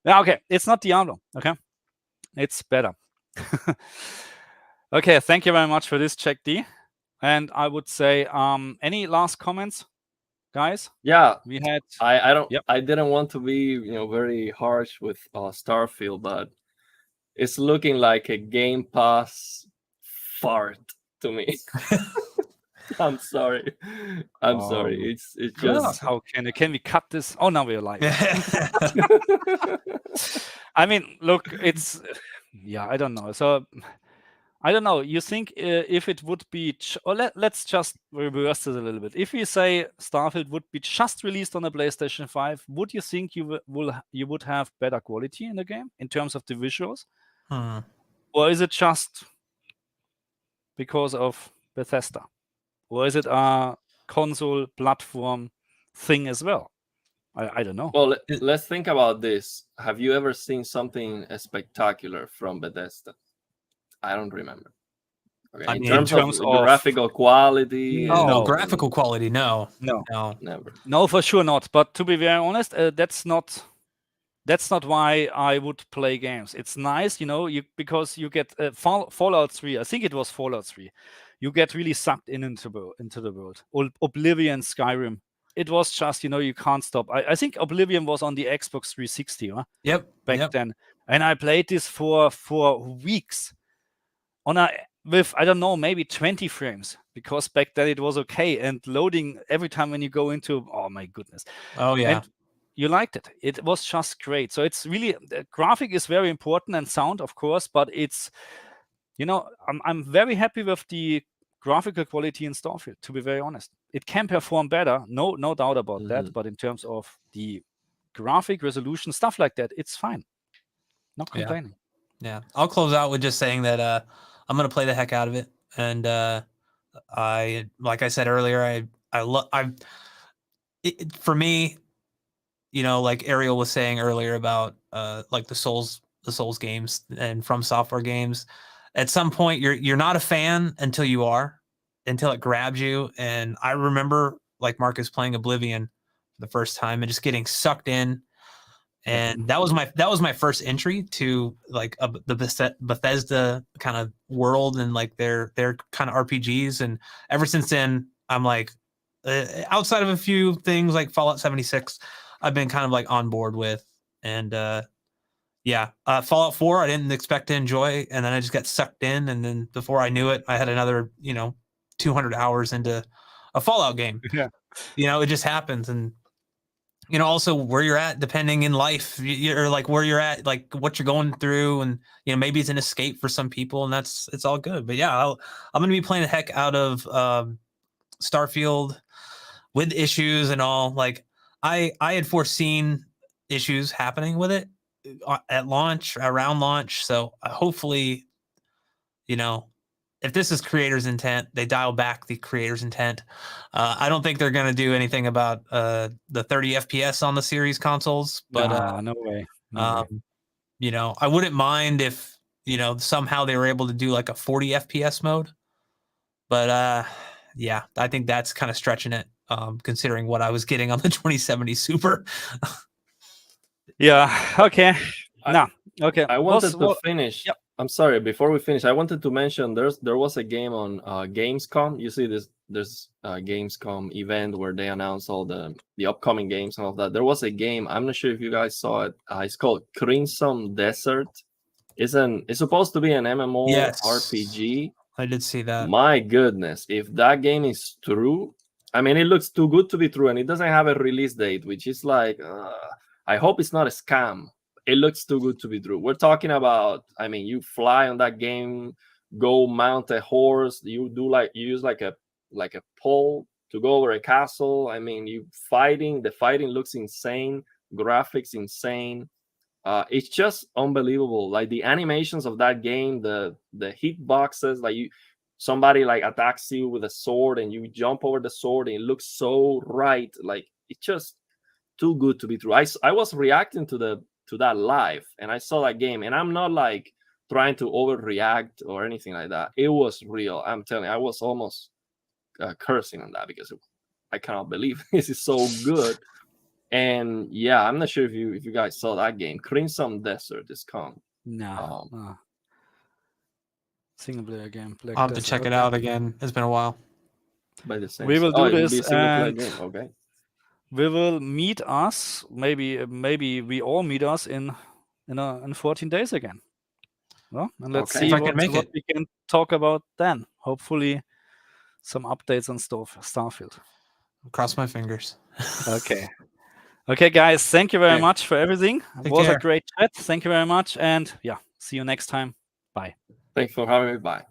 Okay, it's not Diablo, okay? It's better. Okay, thank you very much for this, Check D. And I would say, any last comments, guys? Yeah, we had. I don't. Yep. I didn't want to be very harsh with Starfield, but it's looking like a Game Pass fart to me. I'm sorry. I'm sorry. It's just. How can we cut this? Oh, now we're live. I mean, look, it's I don't know. So I don't know. You think if it would be, let's just reverse this a little bit. If we say Starfield would be just released on a PlayStation 5, would you think you would have better quality in the game in terms of the visuals? Or is it just because of Bethesda? Or is it a console platform thing as well? I don't know. Well, let's think about this. Have you ever seen something spectacular from Bethesda? I don't remember. Okay, in terms of graphical quality. No, graphical quality, no, never. No, for sure not. But to be very honest, that's not why I would play games. It's nice, because you get Fallout 3. I think it was Fallout 3. You get really sucked into the world. Oblivion, Skyrim. It was just, you can't stop. I think Oblivion was on the Xbox 360, huh? Yep. Back then. And I played this for weeks with, I don't know, maybe 20 frames, because back then it was okay. And loading every time when you go into, oh my goodness. Oh yeah. And you liked it. It was just great. So it's really, the graphic is very important, and sound, of course, but it's, I'm very happy with the graphical quality in Starfield, to be very honest. It can perform better, no doubt about that, but in terms of the graphic resolution, stuff like that, it's fine. Not complaining. Yeah. I'll close out with just saying that I'm going to play the heck out of it. And like I said earlier, for me, like Ariel was saying earlier about like the Souls games and From Software games, at some point you're not a fan until it grabs you. And I remember, like Marcus, playing Oblivion for the first time and just getting sucked in. And that was my first entry to like the Bethesda kind of world and like their kind of RPGs. And ever since then, I'm like, outside of a few things like Fallout 76, I've been kind of like on board with. And Fallout 4, I didn't expect to enjoy, and then I just got sucked in. And then before I knew it, I had another 200 hours into a Fallout game. Yeah. It just happens. And also where you're at, depending in life, you're like where you're at, like what you're going through, and maybe it's an escape for some people, and it's all good. But yeah, I'm gonna be playing the heck out of Starfield with issues and all. Like I had foreseen issues happening with it at launch, around launch. So hopefully, if this is creators' intent, they dial back the creators' intent. I don't think they're going to do anything about the 30 FPS on the series consoles, but no way. No way. I wouldn't mind if somehow they were able to do like a 40 FPS mode. But yeah, I think that's kind of stretching it, considering what I was getting on the 2070 Super. Yeah. Okay. Okay. I wanted to finish. Yep. I'm sorry. Before we finish, I wanted to mention there was a game on Gamescom. You see there's Gamescom event where they announce all the upcoming games and all that. There was a game. I'm not sure if you guys saw it. It's called Crimson Desert. It's supposed to be an MMO RPG. I did see that. My goodness, if that game is true, I mean, it looks too good to be true, and it doesn't have a release date, which is like, I hope it's not a scam. It looks too good to be true. We're talking about, I mean, you fly on that game, go mount a horse, you use like a pole to go over a castle. I mean, the fighting looks insane, graphics insane. It's just unbelievable. Like the animations of that game, the hitboxes, like somebody like attacks you with a sword and you jump over the sword and it looks so right. Like it's just too good to be true. I was reacting to that live and I saw that game, and I'm not like trying to overreact or anything like that. It was real. I'm telling you, I was almost cursing on that because I cannot believe this is so good. And yeah, I'm not sure if you guys saw that game. Crimson Desert is coming. No. Single player game. I'll have to check it out again. It's been a while. By the same. We will do this, and game. Okay. We will meet us. Maybe we all meet us in 14 days again. Well, and let's see what we can talk about then. Hopefully, some updates on Starfield. Cross my fingers. Okay. Okay, guys. Thank you very much for everything. It was a great chat. Thank you very much, and yeah, see you next time. Bye. Thanks for having me. Bye.